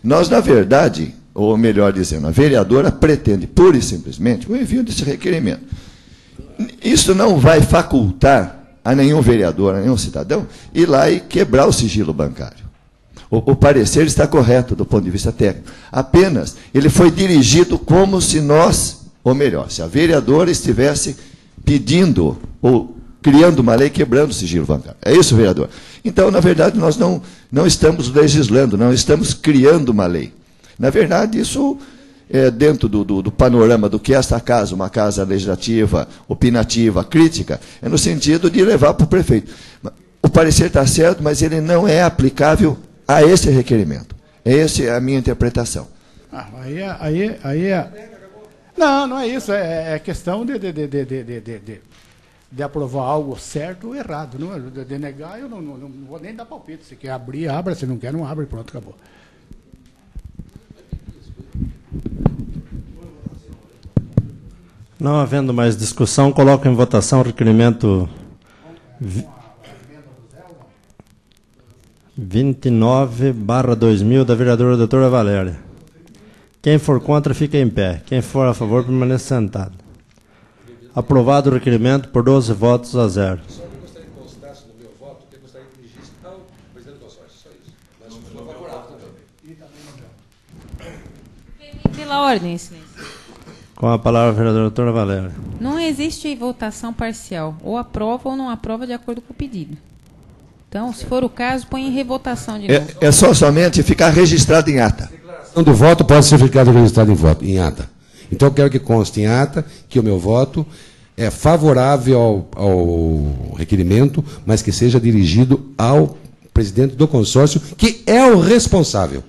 Nós, na verdade, ou melhor dizendo, a vereadora pretende, pura e simplesmente, o envio desse requerimento. Isso não vai facultar a nenhum vereador, a nenhum cidadão, ir lá e quebrar o sigilo bancário. O parecer está correto do ponto de vista técnico. Apenas, ele foi dirigido como se nós, ou melhor, se a vereadora estivesse pedindo ou criando uma lei quebrando o sigilo bancário. É isso, vereador? Então, na verdade, nós não estamos legislando, não estamos criando uma lei. Na verdade, isso é dentro do panorama do que esta casa, uma casa legislativa, opinativa, crítica, é no sentido de levar para o prefeito. O parecer está certo, mas ele não é aplicável a esse requerimento. Essa é a minha interpretação. Não é isso. É questão de aprovar algo certo ou errado. Não, de negar, eu não vou nem dar palpite. Se quer abrir, abra. Se não quer, não abre. Pronto, acabou. Não havendo mais discussão, coloco em votação o requerimento 29/2000 da vereadora doutora Valéria. Quem for contra, fica em pé. Quem for a favor, permaneça sentado. Aprovado o requerimento por 12 votos a 0. Só que eu gostaria que constasse no meu voto que eu gostaria que dirigisse ao presidente do consórcio. Só isso. Mas não sou favorável também. Pela ordem, excelência. Com a palavra a vereadora doutora Valéria. Não existe votação parcial. Ou aprova ou não aprova de acordo com o pedido. Então, se for o caso, põe em revotação de novo. É somente ficar registrado em ata. A declaração do voto pode ser ficada registrada em ata. Então, eu quero que conste em ata que o meu voto é favorável ao requerimento, mas que seja dirigido ao presidente do consórcio, que é o responsável.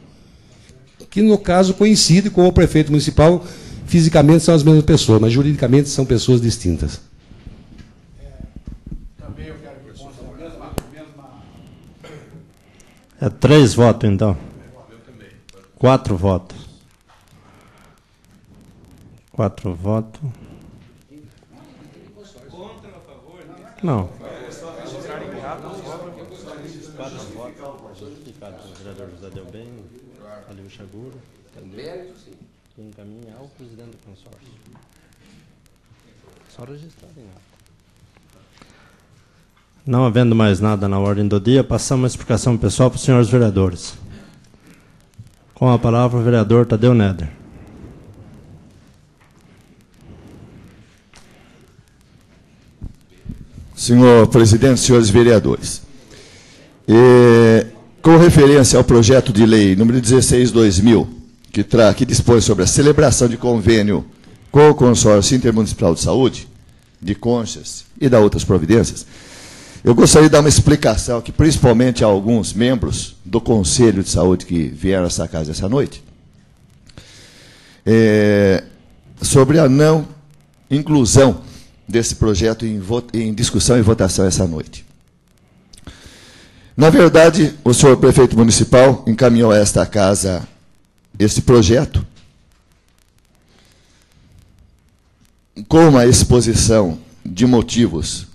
Que, no caso, coincide com o prefeito municipal. Fisicamente são as mesmas pessoas, mas juridicamente são pessoas distintas. Também eu quero que conste a mesma... É 3 votos, então. 4 votos. 4 votos. Contra, a favor? Não. 4 votos justificados. O vereador José Delbem, Alívio Chaguro, que encaminha ao presidente do consórcio. Só registrar em ata. Não havendo mais nada na ordem do dia, passamos a explicação pessoal para os senhores vereadores. Com a palavra o vereador Tadeu Neder. Senhor presidente, senhores vereadores, com referência ao projeto de lei número 16/2000, que dispõe sobre a celebração de convênio com o Consórcio Intermunicipal de Saúde, de Conchas e da outras providências, eu gostaria de dar uma explicação aqui, principalmente a alguns membros do Conselho de Saúde que vieram a essa casa essa noite, sobre a não inclusão desse projeto em discussão e votação essa noite. Na verdade, o senhor prefeito municipal encaminhou a esta casa esse projeto com uma exposição de motivos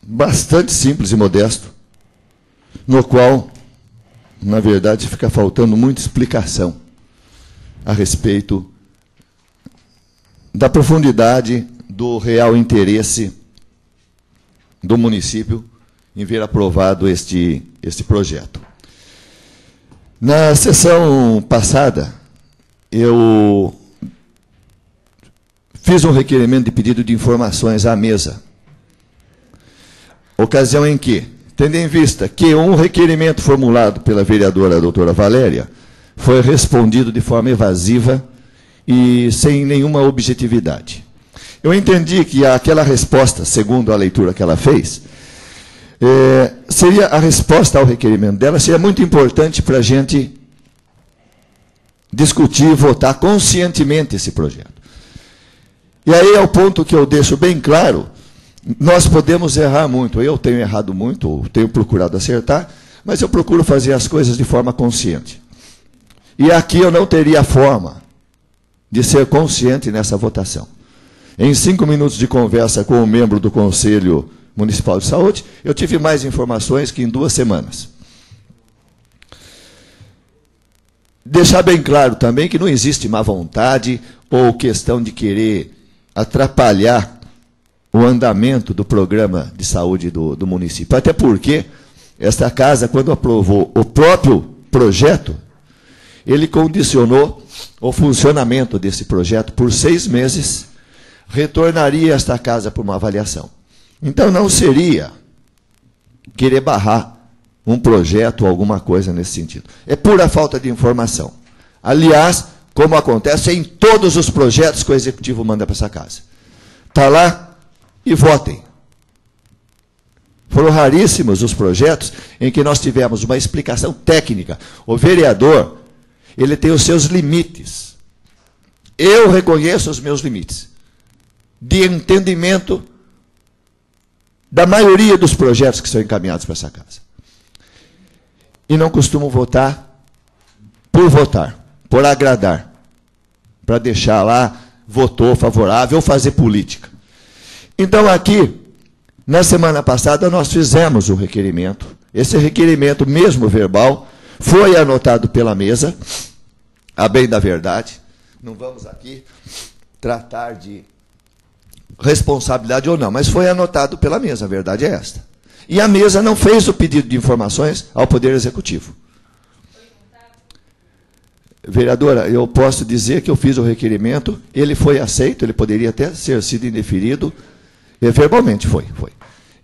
bastante simples e modesto, no qual, na verdade, fica faltando muita explicação a respeito da profundidade do real interesse do município em ver aprovado este projeto. Na sessão passada, eu fiz um requerimento de pedido de informações à mesa, ocasião em que, tendo em vista que um requerimento formulado pela vereadora doutora Valéria foi respondido de forma evasiva e sem nenhuma objetividade. Eu entendi que aquela resposta, segundo a leitura que ela fez, seria a resposta ao requerimento dela, seria muito importante para a gente discutir e votar conscientemente esse projeto. E aí é o ponto que eu deixo bem claro, nós podemos errar muito, eu tenho errado muito, ou tenho procurado acertar, mas eu procuro fazer as coisas de forma consciente. E aqui eu não teria forma de ser consciente nessa votação. Em 5 minutos de conversa com um membro do Conselho Municipal de Saúde, eu tive mais informações que em 2 semanas. Deixar bem claro também que não existe má vontade ou questão de querer atrapalhar o andamento do programa de saúde do município. Até porque esta casa, quando aprovou o próprio projeto, ele condicionou o funcionamento desse projeto por 6 meses, retornaria esta casa para uma avaliação. Então não seria querer barrar um projeto ou alguma coisa nesse sentido. É pura falta de informação. Aliás, como acontece em todos os projetos que o Executivo manda para essa casa. Está lá e votem. Foram raríssimos os projetos em que nós tivemos uma explicação técnica. O vereador, ele tem os seus limites. Eu reconheço os meus limites de entendimento da maioria dos projetos que são encaminhados para essa casa. E não costumo votar, por agradar, para deixar lá, votou favorável, ou fazer política. Então aqui, na semana passada, nós fizemos um requerimento. Esse requerimento, mesmo verbal, foi anotado pela mesa, a bem da verdade. Não vamos aqui tratar de responsabilidade ou não, mas foi anotado pela mesa, a verdade é esta. E a mesa não fez o pedido de informações ao Poder Executivo. Vereadora, eu posso dizer que eu fiz o requerimento, ele foi aceito, ele poderia até ter sido indeferido, e verbalmente foi.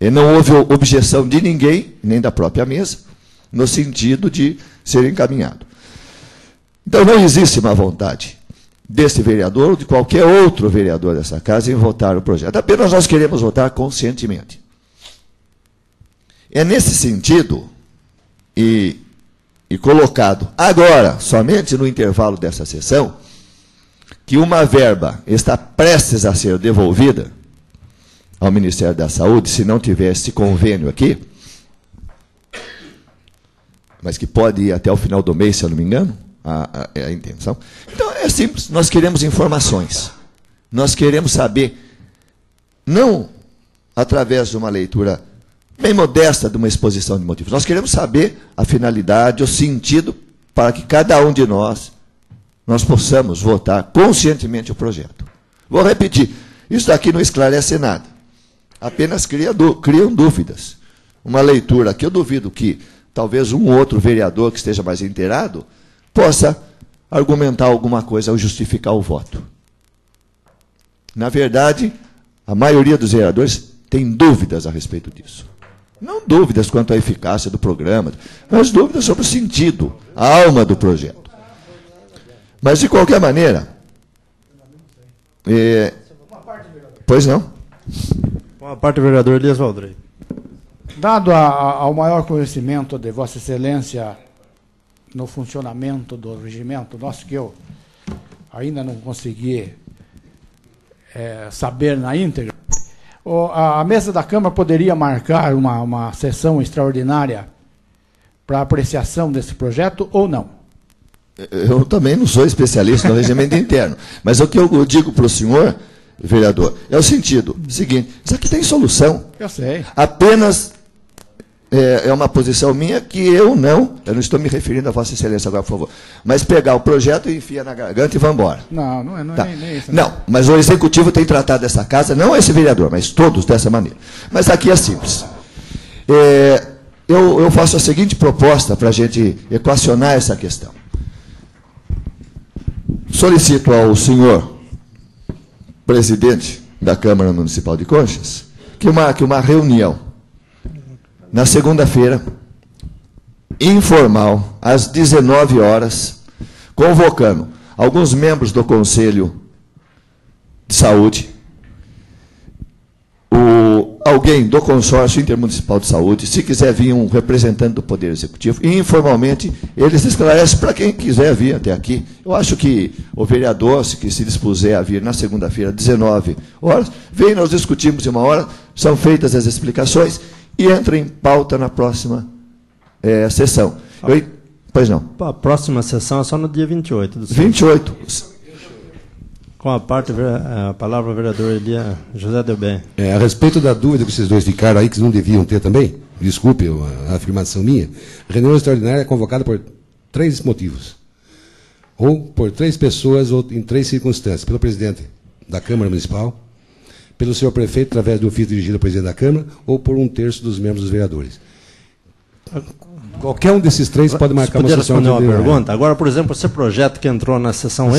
E não houve objeção de ninguém, nem da própria mesa, no sentido de ser encaminhado. Então não existe má vontade desse vereador ou de qualquer outro vereador dessa casa em votar o projeto. Apenas nós queremos votar conscientemente. É nesse sentido, e colocado agora, somente no intervalo dessa sessão, que uma verba está prestes a ser devolvida ao Ministério da Saúde, se não tivesse esse convênio aqui, mas que pode ir até o final do mês, se eu não me engano, a intenção. Então, é simples, nós queremos informações. Nós queremos saber, não através de uma leitura bem modesta de uma exposição de motivos, nós queremos saber a finalidade, o sentido, para que cada um de nós possamos votar conscientemente o projeto. Vou repetir, isso daqui não esclarece nada, apenas criam dúvidas. Uma leitura que eu duvido que talvez um outro vereador que esteja mais inteirado possa argumentar alguma coisa ou justificar o voto. Na verdade, a maioria dos vereadores tem dúvidas a respeito disso. Não dúvidas quanto à eficácia do programa, mas dúvidas sobre o sentido, a alma do projeto. Mas, de qualquer maneira... Pois não? Com a parte do vereador Elias Valdrey. Dado ao maior conhecimento de Vossa Excelência no funcionamento do regimento nosso, que eu ainda não consegui saber na íntegra, a mesa da Câmara poderia marcar uma sessão extraordinária para apreciação desse projeto ou não? Eu também não sou especialista no regimento interno, mas o que eu digo para o senhor, vereador, é o seguinte, isso aqui tem solução. Eu sei. Apenas é uma posição minha que eu não estou me referindo a Vossa Excelência agora, por favor, mas pegar o projeto e enfiar na garganta e vamos embora. Não é tá. nem isso. Não, mas o Executivo tem tratado essa casa, não esse vereador, mas todos dessa maneira. Mas aqui é simples. Eu faço a seguinte proposta para a gente equacionar essa questão. Solicito ao senhor presidente da Câmara Municipal de Conchas que marque uma reunião na segunda-feira, informal, às 19 horas, convocando alguns membros do Conselho de Saúde, alguém do Consórcio Intermunicipal de Saúde, se quiser vir um representante do Poder Executivo, e informalmente eles esclarecem para quem quiser vir até aqui. Eu acho que o vereador, que se dispuser a vir na segunda-feira, 19 horas, vem, nós discutimos em uma hora, são feitas as explicações e entra em pauta na próxima sessão. Pois não. A próxima sessão é só no dia 28. 28. Com a palavra, o vereador Elias José Delbem. A respeito da dúvida que esses dois ficaram aí, que não deviam ter também, desculpe a afirmação minha, a reunião extraordinária é convocada por 3 motivos. Ou por 3 pessoas, ou em 3 circunstâncias. Pelo presidente da Câmara Municipal, pelo senhor prefeito, através do ofício dirigido ao presidente da Câmara, ou por 1/3 dos membros dos vereadores. Qualquer um desses 3 pode marcar uma sessão de pergunta. Agora, por exemplo, esse projeto que entrou na sessão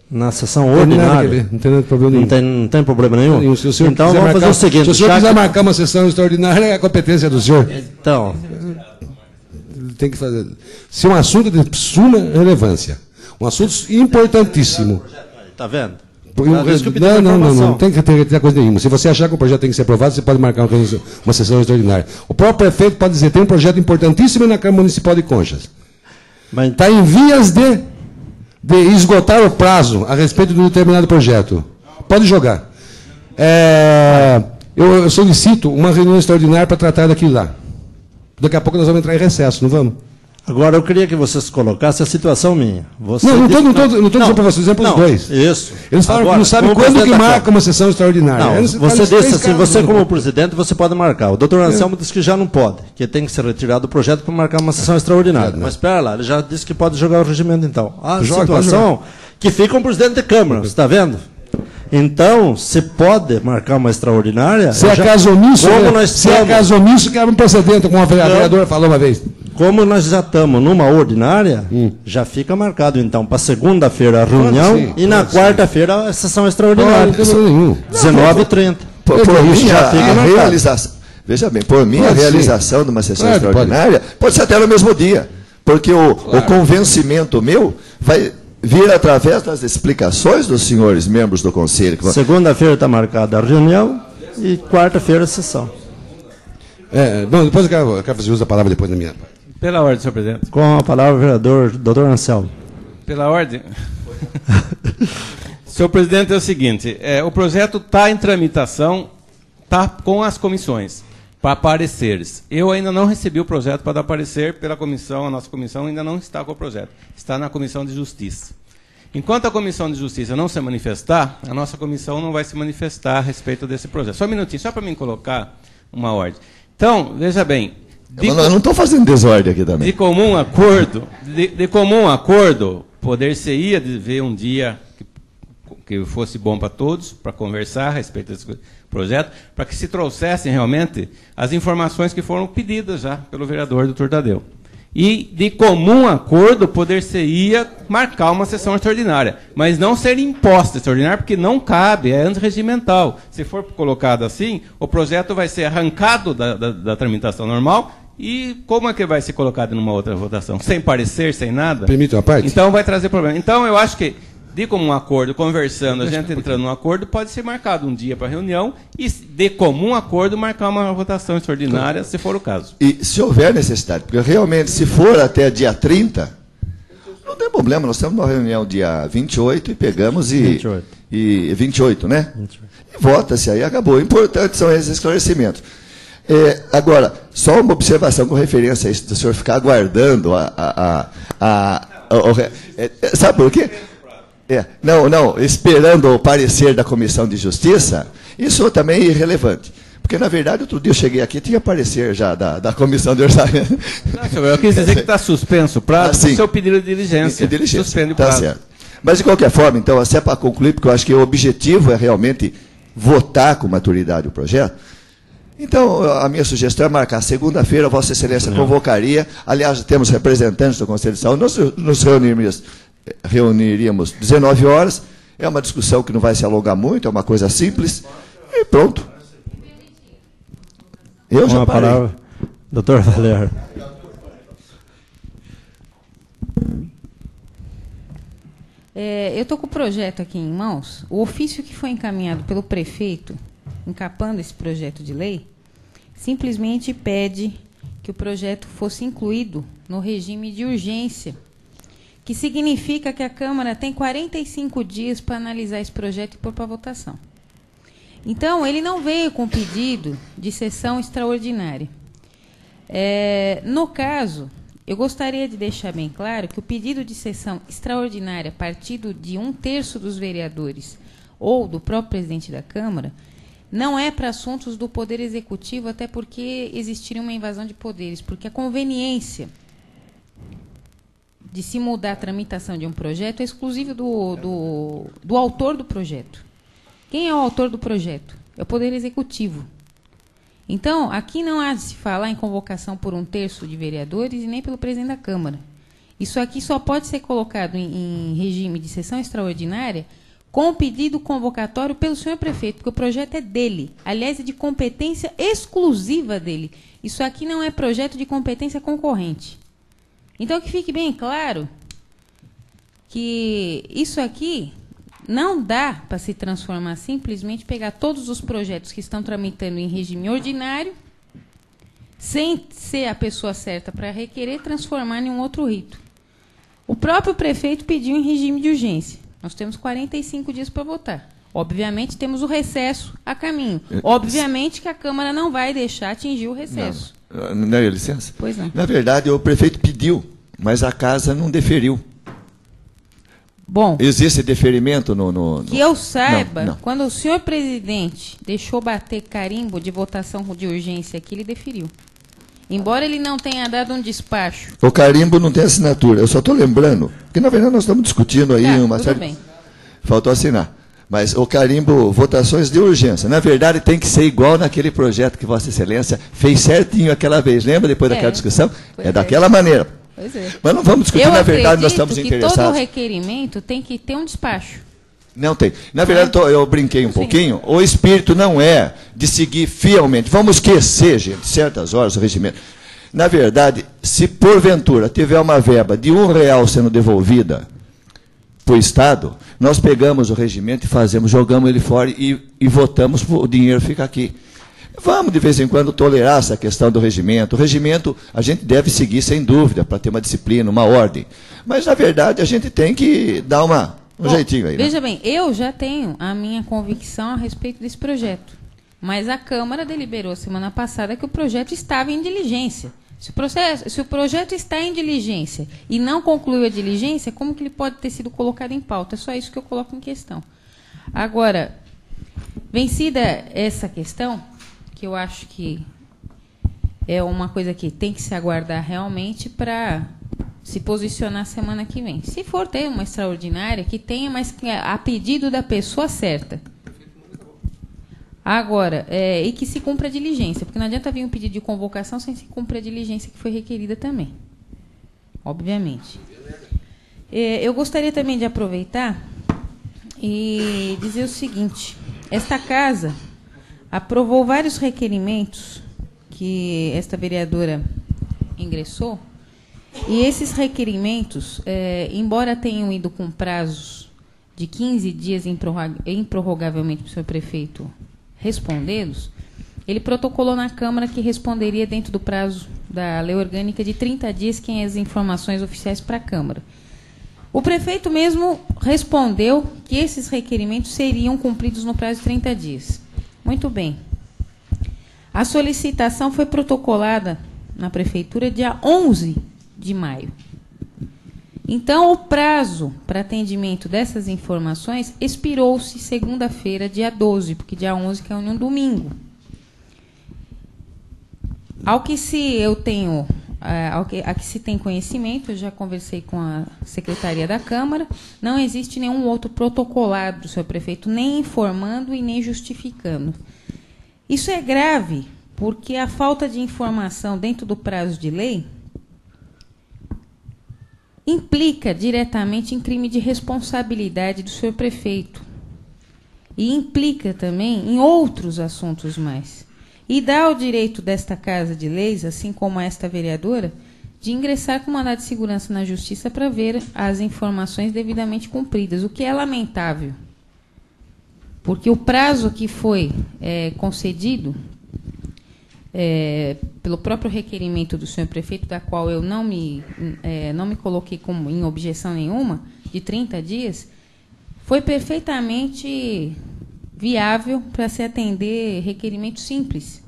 na sessão ordinária, não tem problema nenhum. Não tem problema nenhum? Então, vamos fazer o seguinte. Se o senhor quiser marcar uma sessão extraordinária, é a competência do senhor. Então, tem que fazer. Se é um assunto de suma relevância, um assunto importantíssimo. Está vendo? Não tem que ter coisa nenhuma. Se você achar que o projeto tem que ser aprovado, você pode marcar uma sessão extraordinária. O próprio prefeito pode dizer, tem um projeto importantíssimo na Câmara Municipal de Conchas. Está em vias de esgotar o prazo a respeito de um determinado projeto. Pode jogar. Eu solicito uma reunião extraordinária para tratar daquilo lá. Daqui a pouco nós vamos entrar em recesso, não vamos? Agora, eu queria que vocês colocassem a situação minha. Não estou dizendo para vocês, dizendo para os dois. Isso. Eles falam que não sabem quando que marca uma sessão extraordinária. Não, você disse assim, você como presidente, você pode marcar. O doutor Anselmo disse que já não pode, que tem que ser retirado do projeto para marcar uma sessão extraordinária. Mas espera lá, ele já disse que pode jogar o regimento então. A situação que fica um presidente de Câmara, você está vendo? Então, se pode marcar uma extraordinária... Se é caso omisso, que era um precedente, como a vereadora falou uma vez. Como nós já estamos numa ordinária, já fica marcado, então, para segunda-feira a reunião e na quarta-feira a sessão extraordinária. 19h30. Por mim, a realização... Veja bem, por mim, a realização de uma sessão extraordinária pode ser até no mesmo dia, porque o convencimento meu vai vir através das explicações dos senhores membros do Conselho. Segunda-feira está marcada a reunião e quarta-feira a sessão. Bom, depois eu quero fazer uso da palavra depois da minha. Pela ordem, senhor presidente. Com a palavra, o vereador doutor Anselmo. Pela ordem. Senhor presidente, é o seguinte, o projeto está em tramitação, está com as comissões. para pareceres. Eu ainda não recebi o projeto para dar parecer pela comissão, a nossa comissão ainda não está com o projeto. Está na Comissão de Justiça. Enquanto a Comissão de Justiça não se manifestar, a nossa comissão não vai se manifestar a respeito desse projeto. Só um minutinho, só para mim colocar uma ordem. Então, veja bem... Eu não estou fazendo desordem aqui também. De comum acordo, poder-se-ia ver um dia que fosse bom para todos, para conversar a respeito desse projeto, para que se trouxessem realmente as informações que foram pedidas já pelo vereador Dr. Tadeu. E, de comum acordo, poder-se-ia marcar uma sessão extraordinária, mas não ser imposta extraordinária, porque não cabe, é antirregimental. Se for colocado assim, o projeto vai ser arrancado da tramitação normal, e como é que vai ser colocado numa outra votação? Sem parecer, sem nada? Permite uma parte? Então vai trazer problema. Então eu acho que, de comum acordo, conversando, a gente entrando num acordo, pode ser marcado um dia para reunião e, de comum acordo, marcar uma votação extraordinária, se for o caso. E se houver necessidade, porque realmente, se for até dia 30, não tem problema, nós temos uma reunião dia 28 e pegamos 28, né? 28. E vota-se aí, acabou. O importante são esses esclarecimentos. Agora, só uma observação com referência a isso, do senhor ficar aguardando sabe por quê? Não, esperando o parecer da Comissão de Justiça, isso também é irrelevante. Porque, na verdade, outro dia eu cheguei aqui e tinha parecer já da Comissão de Orçamento. Não, senhor, eu quis dizer que está suspenso o prazo, o seu pedido de diligência. Suspende o prazo. Tá certo. Mas, de qualquer forma, então, assim, é para concluir, porque eu acho que o objetivo é realmente votar com maturidade o projeto. Então, a minha sugestão é marcar segunda-feira, Vossa Excelência convocaria, aliás, temos representantes do Conselho de Saúde, nós nos reuniríamos 19 horas, é uma discussão que não vai se alongar muito, é uma coisa simples, e pronto. Eu já parei. Palavra, doutor Valério. Eu estou com o projeto aqui em mãos. O ofício que foi encaminhado pelo prefeito, encapando esse projeto de lei, simplesmente pede que o projeto fosse incluído no regime de urgência, que significa que a Câmara tem 45 dias para analisar esse projeto e pôr para votação. Então, ele não veio com pedido de sessão extraordinária. No caso, eu gostaria de deixar bem claro que o pedido de sessão extraordinária, partido de 1/3 dos vereadores ou do próprio presidente da Câmara, não é para assuntos do Poder Executivo, até porque existiria uma invasão de poderes, porque a conveniência de se mudar a tramitação de um projeto é exclusiva do autor do projeto. Quem é o autor do projeto? É o Poder Executivo. Então, aqui não há de se falar em convocação por 1/3 de vereadores e nem pelo presidente da Câmara. Isso aqui só pode ser colocado em regime de sessão extraordinária com pedido convocatório pelo senhor prefeito, porque o projeto é dele. Aliás, é de competência exclusiva dele. Isso aqui não é projeto de competência concorrente. Então, que fique bem claro que isso aqui não dá para se transformar, simplesmente pegar todos os projetos que estão tramitando em regime ordinário, sem ser a pessoa certa para requerer, transformar em um outro rito. O próprio prefeito pediu em regime de urgência. Nós temos 45 dias para votar. Obviamente, temos o recesso a caminho. Obviamente que a Câmara não vai deixar atingir o recesso. Não é licença? Pois não. Na verdade, o prefeito pediu, mas a casa não deferiu. Bom, existe deferimento que eu saiba, não. Quando o senhor presidente deixou bater carimbo de votação de urgência aqui, ele deferiu. Embora ele não tenha dado um despacho. O carimbo não tem assinatura. Eu só estou lembrando, porque na verdade nós estamos discutindo aí uma série. Bem. Faltou assinar. Mas o carimbo, votações de urgência. Na verdade, tem que ser igual naquele projeto que Vossa Excelência fez certinho aquela vez. Lembra, depois daquela discussão? Daquela maneira. Pois é. Mas não vamos discutir, na verdade, nós estamos interessados. Todo requerimento tem que ter um despacho. Não tem. Na verdade, eu brinquei um pouquinho. O espírito não é de seguir fielmente. Vamos esquecer, gente, certas horas o regimento. Na verdade, se porventura tiver uma verba de R$1 sendo devolvida para o Estado, nós pegamos o regimento e jogamos ele fora e votamos, o dinheiro fica aqui. Vamos, de vez em quando, tolerar essa questão do regimento. O regimento a gente deve seguir, sem dúvida, para ter uma disciplina, uma ordem. Mas, na verdade, a gente tem que dar um jeitinho aí. Veja bem, eu já tenho a minha convicção a respeito desse projeto. Mas a Câmara deliberou semana passada que o projeto estava em diligência. Se o projeto está em diligência e não concluiu a diligência, como que ele pode ter sido colocado em pauta? É só isso que eu coloco em questão. Agora, vencida essa questão, que eu acho que é uma coisa que tem que se aguardar realmente para se posicionar semana que vem. Se for ter uma extraordinária, que tenha, mas a pedido da pessoa certa. Agora, e que se cumpra a diligência, porque não adianta vir um pedido de convocação sem se cumprir a diligência que foi requerida também. Obviamente. Eu gostaria também de aproveitar e dizer o seguinte: esta casa aprovou vários requerimentos que esta vereadora ingressou, e esses requerimentos, embora tenham ido com prazos de 15 dias improrrogavelmente para o senhor prefeito respondê-los, ele protocolou na Câmara que responderia dentro do prazo da lei orgânica de 30 dias que as informações oficiais para a Câmara. O prefeito mesmo respondeu que esses requerimentos seriam cumpridos no prazo de 30 dias. Muito bem. A solicitação foi protocolada na Prefeitura dia 11 de maio. Então, o prazo para atendimento dessas informações expirou-se segunda-feira, dia 12, porque dia 11 caiu num domingo. Ao que se tem conhecimento, eu já conversei com a Secretaria da Câmara, não existe nenhum outro protocolado do senhor prefeito, nem informando e nem justificando. Isso é grave, porque a falta de informação dentro do prazo de lei implica diretamente em crime de responsabilidade do senhor prefeito. E implica também em outros assuntos mais. E dá o direito desta Casa de Leis, assim como a esta vereadora, de ingressar com mandado de segurança na Justiça para ver as informações devidamente cumpridas, o que é lamentável. Porque o prazo que foi concedido pelo próprio requerimento do senhor prefeito, da qual eu não me coloquei em objeção nenhuma, de 30 dias, foi perfeitamente viável para se atender requerimento simples.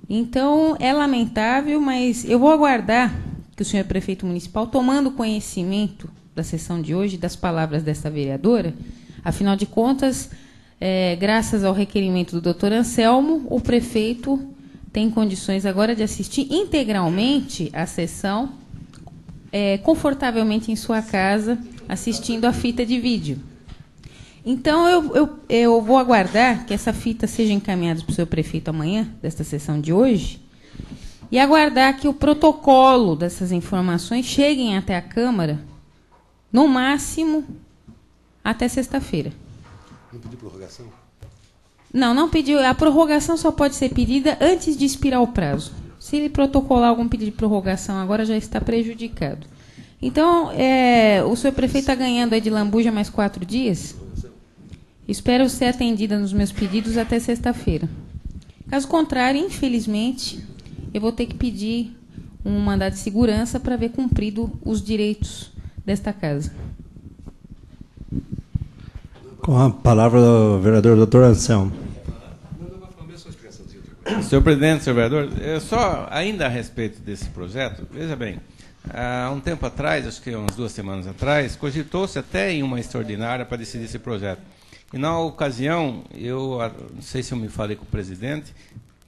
Então, é lamentável, mas eu vou aguardar que o senhor prefeito municipal, tomando conhecimento da sessão de hoje, das palavras desta vereadora, afinal de contas, graças ao requerimento do doutor Anselmo, o prefeito tem condições agora de assistir integralmente a sessão, confortavelmente em sua casa, assistindo a fita de vídeo. Então, eu vou aguardar que essa fita seja encaminhada para o seu prefeito amanhã, desta sessão de hoje, e aguardar que o protocolo dessas informações cheguem até a Câmara, no máximo, até sexta-feira. Não pediu prorrogação? Não pediu. A prorrogação só pode ser pedida antes de expirar o prazo. Se ele protocolar algum pedido de prorrogação agora, já está prejudicado. Então, o senhor prefeito está ganhando aí de lambuja mais 4 dias. Espero ser atendida nos meus pedidos até sexta-feira. Caso contrário, infelizmente, eu vou ter que pedir um mandado de segurança para ver cumprido os direitos desta casa. Com a palavra do vereador doutor Anselmo. Senhor presidente, senhor vereador, só ainda a respeito desse projeto, veja bem, há um tempo atrás, acho que umas 2 semanas atrás, cogitou-se até em uma extraordinária para decidir esse projeto. E na ocasião, eu não sei se eu me falei com o presidente,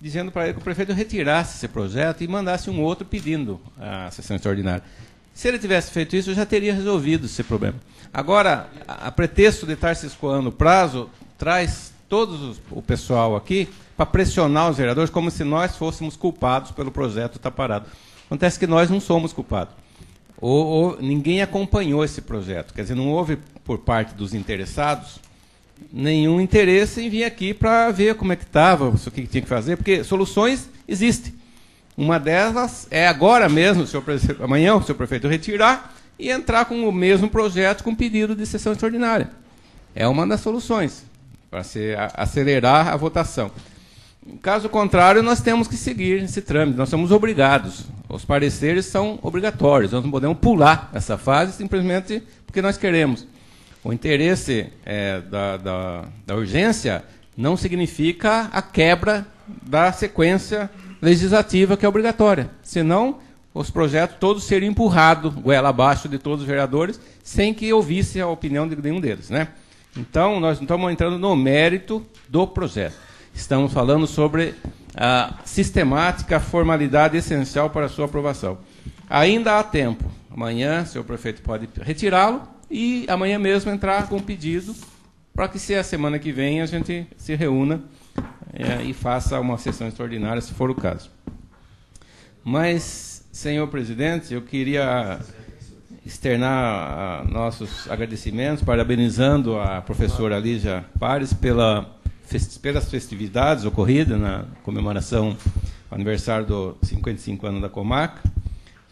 dizendo para ele que o prefeito retirasse esse projeto e mandasse um outro pedindo a sessão extraordinária. Se ele tivesse feito isso, eu já teria resolvido esse problema. Agora, a pretexto de estar se escoando o prazo, traz todo o pessoal aqui para pressionar os vereadores como se nós fôssemos culpados pelo projeto estar parado. Acontece que nós não somos culpados. Ou ninguém acompanhou esse projeto. Quer dizer, não houve, por parte dos interessados, nenhum interesse em vir aqui para ver como é que estava, o que tinha que fazer, porque soluções existem. Uma delas é agora mesmo, amanhã o senhor prefeito retirar e entrar com o mesmo projeto com pedido de sessão extraordinária. É uma das soluções para acelerar a votação. Caso contrário, nós temos que seguir esse trâmite, nós somos obrigados. Os pareceres são obrigatórios, nós não podemos pular essa fase simplesmente porque nós queremos. O interesse da urgência não significa a quebra da sequência legislativa que é obrigatória. Senão, os projetos todos seriam empurrados goela abaixo de todos os vereadores, sem que ouvisse a opinião de nenhum deles, né? Então, nós não estamos entrando no mérito do projeto. Estamos falando sobre a sistemática, a formalidade essencial para a sua aprovação. Ainda há tempo. Amanhã, o senhor prefeito pode retirá-lo e amanhã mesmo entrar com um pedido para que, se a semana que vem, a gente se reúna e faça uma sessão extraordinária, se for o caso. Mas, senhor presidente, eu queria externar nossos agradecimentos, parabenizando a professora Lígia Pares pelas festividades ocorridas na comemoração do aniversário do 55 anos da comarca,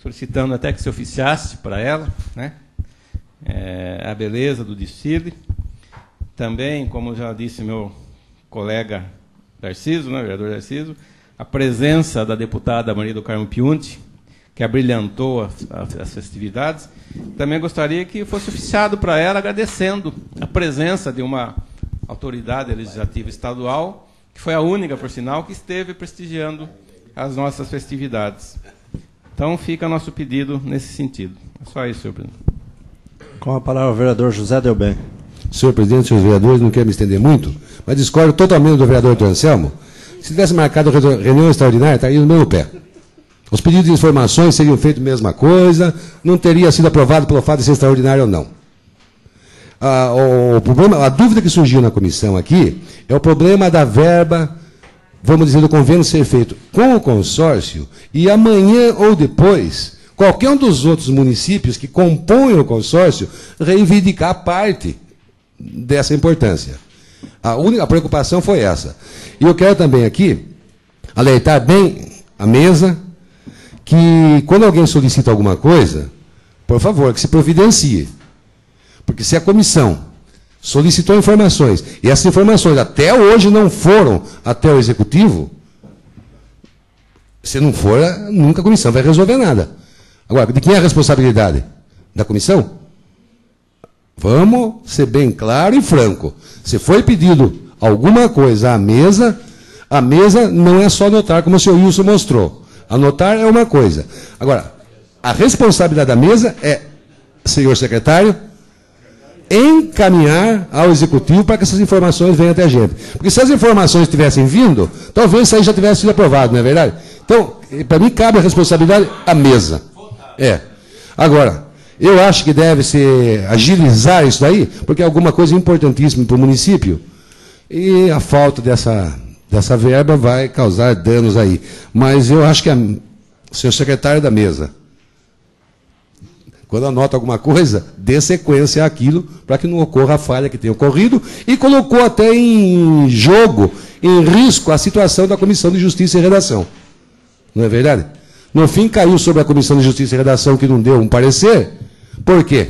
solicitando até que se oficiasse para ela, né, a beleza do desfile. Também, como já disse meu colega Darciso, né, vereador Darciso, a presença da deputada Maria do Carmo Piunti, que abrilhantou as festividades. Também gostaria que fosse oficiado para ela, agradecendo a presença de uma autoridade legislativa estadual, que foi a única, por sinal, que esteve prestigiando as nossas festividades. Então, fica nosso pedido nesse sentido. É só isso, senhor presidente. Com a palavra o vereador José Delbem. Senhor presidente, senhores vereadores, não quero me estender muito, mas discordo totalmente do vereador Anselmo. Se tivesse marcado reunião extraordinária, estaria no mesmo pé. Os pedidos de informações seriam feitos a mesma coisa, não teria sido aprovado pelo fato de ser extraordinário ou não. O problema, a dúvida que surgiu na comissão aqui é o problema da verba, vamos dizer, do convênio ser feito com o consórcio e amanhã ou depois, qualquer um dos outros municípios que compõem o consórcio reivindicar parte dessa importância. A única preocupação foi essa. E eu quero também aqui alertar bem a mesa que quando alguém solicita alguma coisa, por favor, que se providencie. Porque se a comissão solicitou informações, e essas informações até hoje não foram até o executivo, se não for, nunca a comissão vai resolver nada. Agora, de quem é a responsabilidade? Da comissão? Vamos ser bem claro e franco. Se foi pedido alguma coisa à mesa, a mesa não é só anotar, como o senhor Wilson mostrou. Anotar é uma coisa. Agora, a responsabilidade da mesa é, senhor secretário, encaminhar ao executivo para que essas informações venham até a gente. Porque se as informações tivessem vindo, talvez isso aí já tivesse sido aprovado, não é verdade? Então, para mim, cabe a responsabilidade à mesa. Agora, eu acho que deve-se agilizar isso daí, porque é alguma coisa importantíssima para o município, e a falta dessa verba vai causar danos aí. Mas eu acho que o senhor secretário da mesa, quando anota alguma coisa, dê sequência àquilo para que não ocorra a falha que tem ocorrido, e colocou até em jogo, em risco, a situação da Comissão de Justiça e Redação. Não é verdade? No fim, caiu sobre a Comissão de Justiça e Redação, que não deu um parecer. Por quê?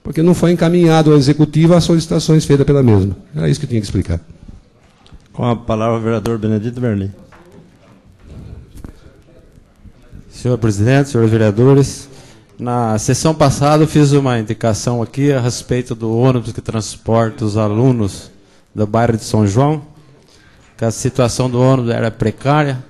Porque não foi encaminhado ao Executivo as solicitações feitas pela mesma. Era isso que eu tinha que explicar. Com a palavra o vereador Benedito Berlim. Senhor presidente, senhores vereadores, na sessão passada eu fiz uma indicação aqui a respeito do ônibus que transporta os alunos do bairro de São João, que a situação do ônibus era precária.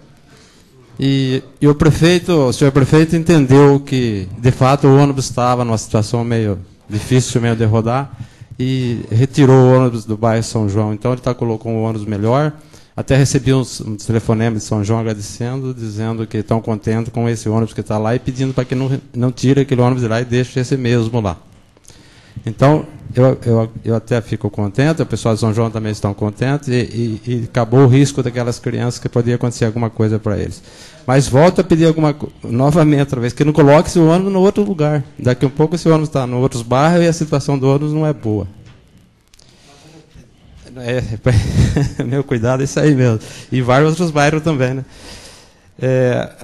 E o senhor prefeito entendeu que, de fato, o ônibus estava numa situação meio difícil mesmo de rodar e retirou o ônibus do bairro São João. Então, ele colocou um ônibus melhor. Até recebi uns telefonemas de São João agradecendo, dizendo que estão contentes com esse ônibus que está lá e pedindo para que não tire aquele ônibus de lá e deixe esse mesmo lá. Então, eu até fico contente, o pessoal de São João também estão contentes e acabou o risco daquelas crianças que podia acontecer alguma coisa para eles. Mas volto a pedir novamente, outra vez, que não coloque esse ônibus no outro lugar. Daqui a um pouco esse ônibus está em outros bairros e a situação do ônibus não é boa. Meu cuidado é isso aí mesmo. E vários outros bairros também, né?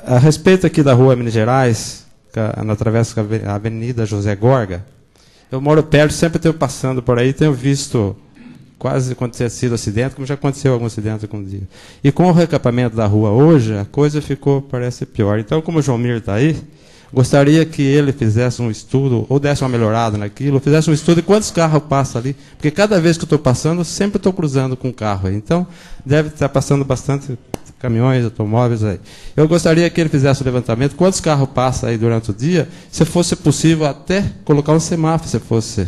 A respeito aqui da rua Minas Gerais, na travessa da Avenida José Gorga, eu moro perto, sempre tenho passando por aí, tenho visto quase acontecer sido acidente, como já aconteceu algum acidente algum dia. E com o recapamento da rua hoje, a coisa parece pior. Então, como o João Mir está aí, Gostaria que ele fizesse um estudo, ou desse uma melhorada naquilo, fizesse um estudo de quantos carros passam ali, porque cada vez que eu estou passando, eu sempre estou cruzando com um carro aí. Então, deve estar passando bastante caminhões, automóveis aí. Eu gostaria que ele fizesse o levantamento, quantos carros passam aí durante o dia, se fosse possível até colocar um semáforo, se fosse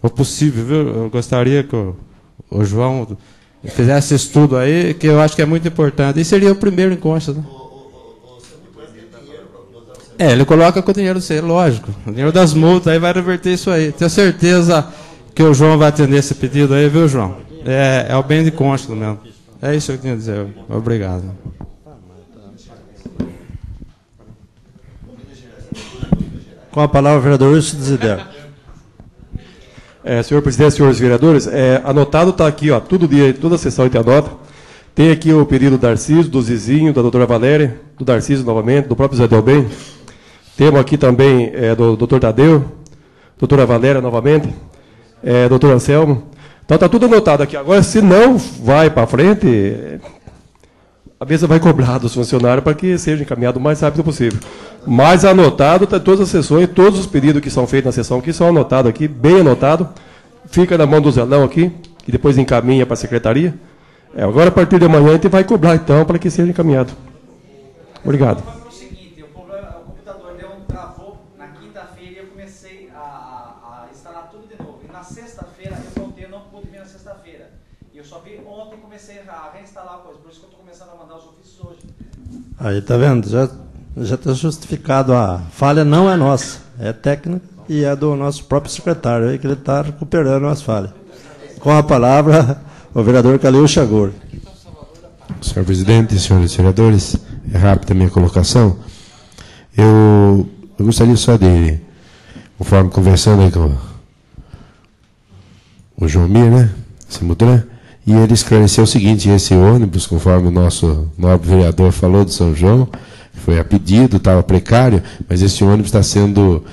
o possível, viu? Eu gostaria que o João fizesse esse estudo aí, que eu acho que é muito importante. E seria o primeiro encontro, né? Ele coloca com o dinheiro do ser, lógico. O dinheiro das multas aí vai reverter isso aí. Tenho certeza que o João vai atender esse pedido aí, viu, João? É o bem de cônjuge mesmo. É isso que eu tinha a dizer. Obrigado. Com a palavra, o vereador Wilson Desidério. Senhor presidente, senhores vereadores, anotado está aqui, ó, toda a sessão tem anota. Tem aqui o pedido do Darciso, do Zizinho, da doutora Valéria, do Darciso novamente, do próprio Zé Delbem. Temos aqui também do doutor Tadeu, doutora Valéria novamente, doutor Anselmo. Então está tudo anotado aqui. Agora, se não vai para frente, a mesa vai cobrar dos funcionários para que seja encaminhado o mais rápido possível. Mas anotado está todas as sessões, todos os pedidos que são feitos na sessão aqui são anotados aqui, bem anotado. Fica na mão do Zelão aqui, que depois encaminha para a secretaria. Agora, a partir de amanhã, a gente vai cobrar, então, para que seja encaminhado. Obrigado. O seguinte, o computador travou na quinta-feira e eu comecei a instalar tudo de novo. E na sexta-feira, eu não pude vir na sexta-feira. E eu só vi ontem e comecei a reinstalar a coisa. Por isso que eu estou começando a mandar os ofícios hoje. Aí, tá vendo? Já está justificado. A falha não é nossa, é técnica e é do nosso próprio secretário, aí que ele está recuperando as falhas. Com a palavra, o vereador Calil Chagor. Senhor presidente, senhores vereadores, é rápida a minha colocação. Eu gostaria só de, conforme conversando aí com o João Mir, né, Simutran, e ele esclareceu o seguinte: esse ônibus, conforme o nosso nobre vereador falou de São João, foi a pedido, estava precário, mas esse ônibus está sendo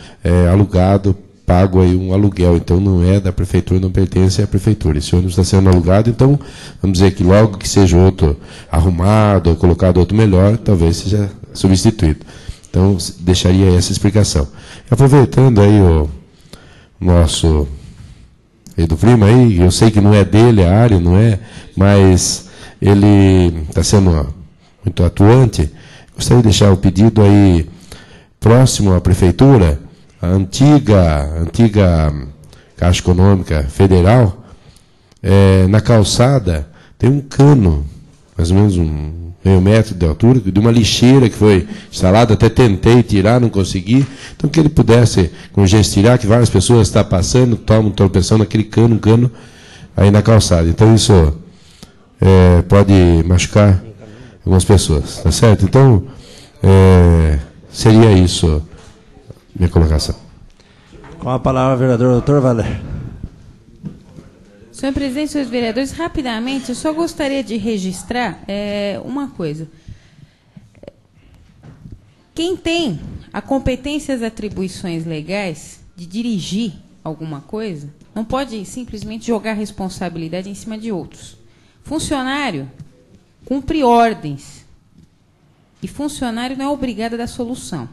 alugado, pago aí um aluguel, então não é da prefeitura, não pertence à prefeitura. Esse ônibus está sendo alugado, então vamos dizer que logo que seja outro arrumado ou colocado outro melhor, talvez seja substituído. Então deixaria essa explicação. Aproveitando aí o nosso Edu Prima aí, eu sei que não é dele a área, não é, mas ele está sendo muito atuante. Gostaria de deixar o pedido aí próximo à prefeitura, a antiga Caixa Econômica Federal, na calçada tem um cano, mais ou menos meio metro de altura, de uma lixeira que foi instalada, até tentei tirar, não consegui. Então, que ele pudesse, com gesto, tirar, que várias pessoas estão passando, tomam tropeção naquele cano, aí na calçada. Então, isso pode machucar algumas pessoas, tá certo? Então, seria isso minha colocação. Com a palavra, vereador doutor Valério. Senhor presidente, senhores vereadores, rapidamente, eu só gostaria de registrar uma coisa. Quem tem a competência e as atribuições legais de dirigir alguma coisa, não pode simplesmente jogar responsabilidade em cima de outros. Funcionário cumpre ordens. E funcionário não é obrigado a dar solução.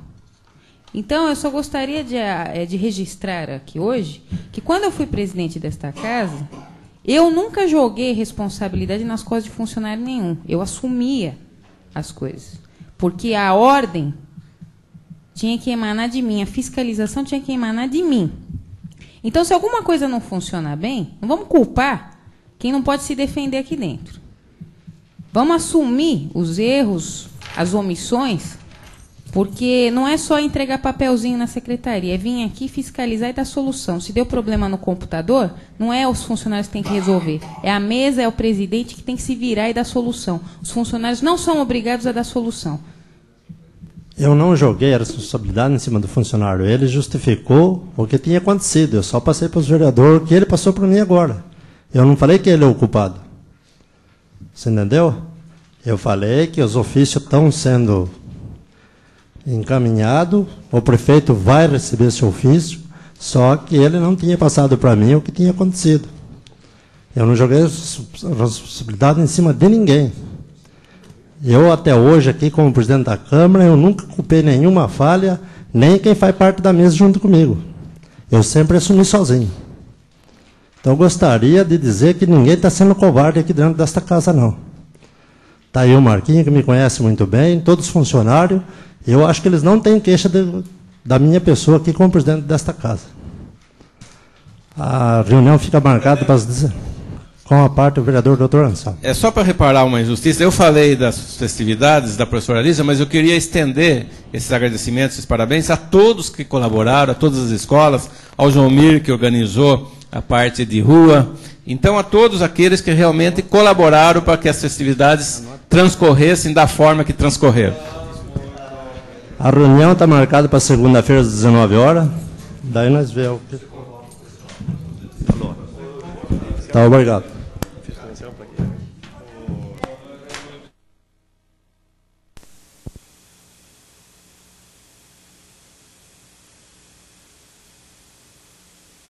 Então, eu só gostaria de registrar aqui hoje que, quando eu fui presidente desta casa, eu nunca joguei responsabilidade nas costas de funcionário nenhum. Eu assumia as coisas. Porque a ordem tinha que emanar de mim, a fiscalização tinha que emanar de mim. Então, se alguma coisa não funcionar bem, não vamos culpar quem não pode se defender aqui dentro. Vamos assumir os erros, as omissões, porque não é só entregar papelzinho na secretaria, é vir aqui fiscalizar e dar solução. Se deu problema no computador, não é os funcionários que têm que resolver. É a mesa, é o presidente que tem que se virar e dar solução. Os funcionários não são obrigados a dar solução. Eu não joguei a responsabilidade em cima do funcionário. Ele justificou o que tinha acontecido. Eu só passei para os vereadores o que ele passou para mim agora. Eu não falei que ele é o culpado. Você entendeu? Eu falei que os ofícios estão sendo encaminhados, o prefeito vai receber esse ofício, só que ele não tinha passado para mim o que tinha acontecido. Eu não joguei a responsabilidade em cima de ninguém. Eu, até hoje, aqui como presidente da Câmara, eu nunca culpei nenhuma falha, nem quem faz parte da mesa junto comigo. Eu sempre assumi sozinho. Então, eu gostaria de dizer que ninguém está sendo covarde aqui dentro desta casa, não. Está aí o Marquinhos, que me conhece muito bem, todos os funcionários. Eu acho que eles não têm queixa da minha pessoa aqui como presidente desta casa. A reunião fica marcada para com a parte do vereador Dr. Anselmo. É só para reparar uma injustiça. Eu falei das festividades da professora Lisa, mas eu queria estender esses agradecimentos, esses parabéns a todos que colaboraram, a todas as escolas, ao João Mir, que organizou a parte de rua. Então, a todos aqueles que realmente colaboraram para que as festividades transcorressem da forma que transcorreram. A reunião está marcada para segunda-feira às 19 horas. Daí nós vemos o que... Tá, obrigado.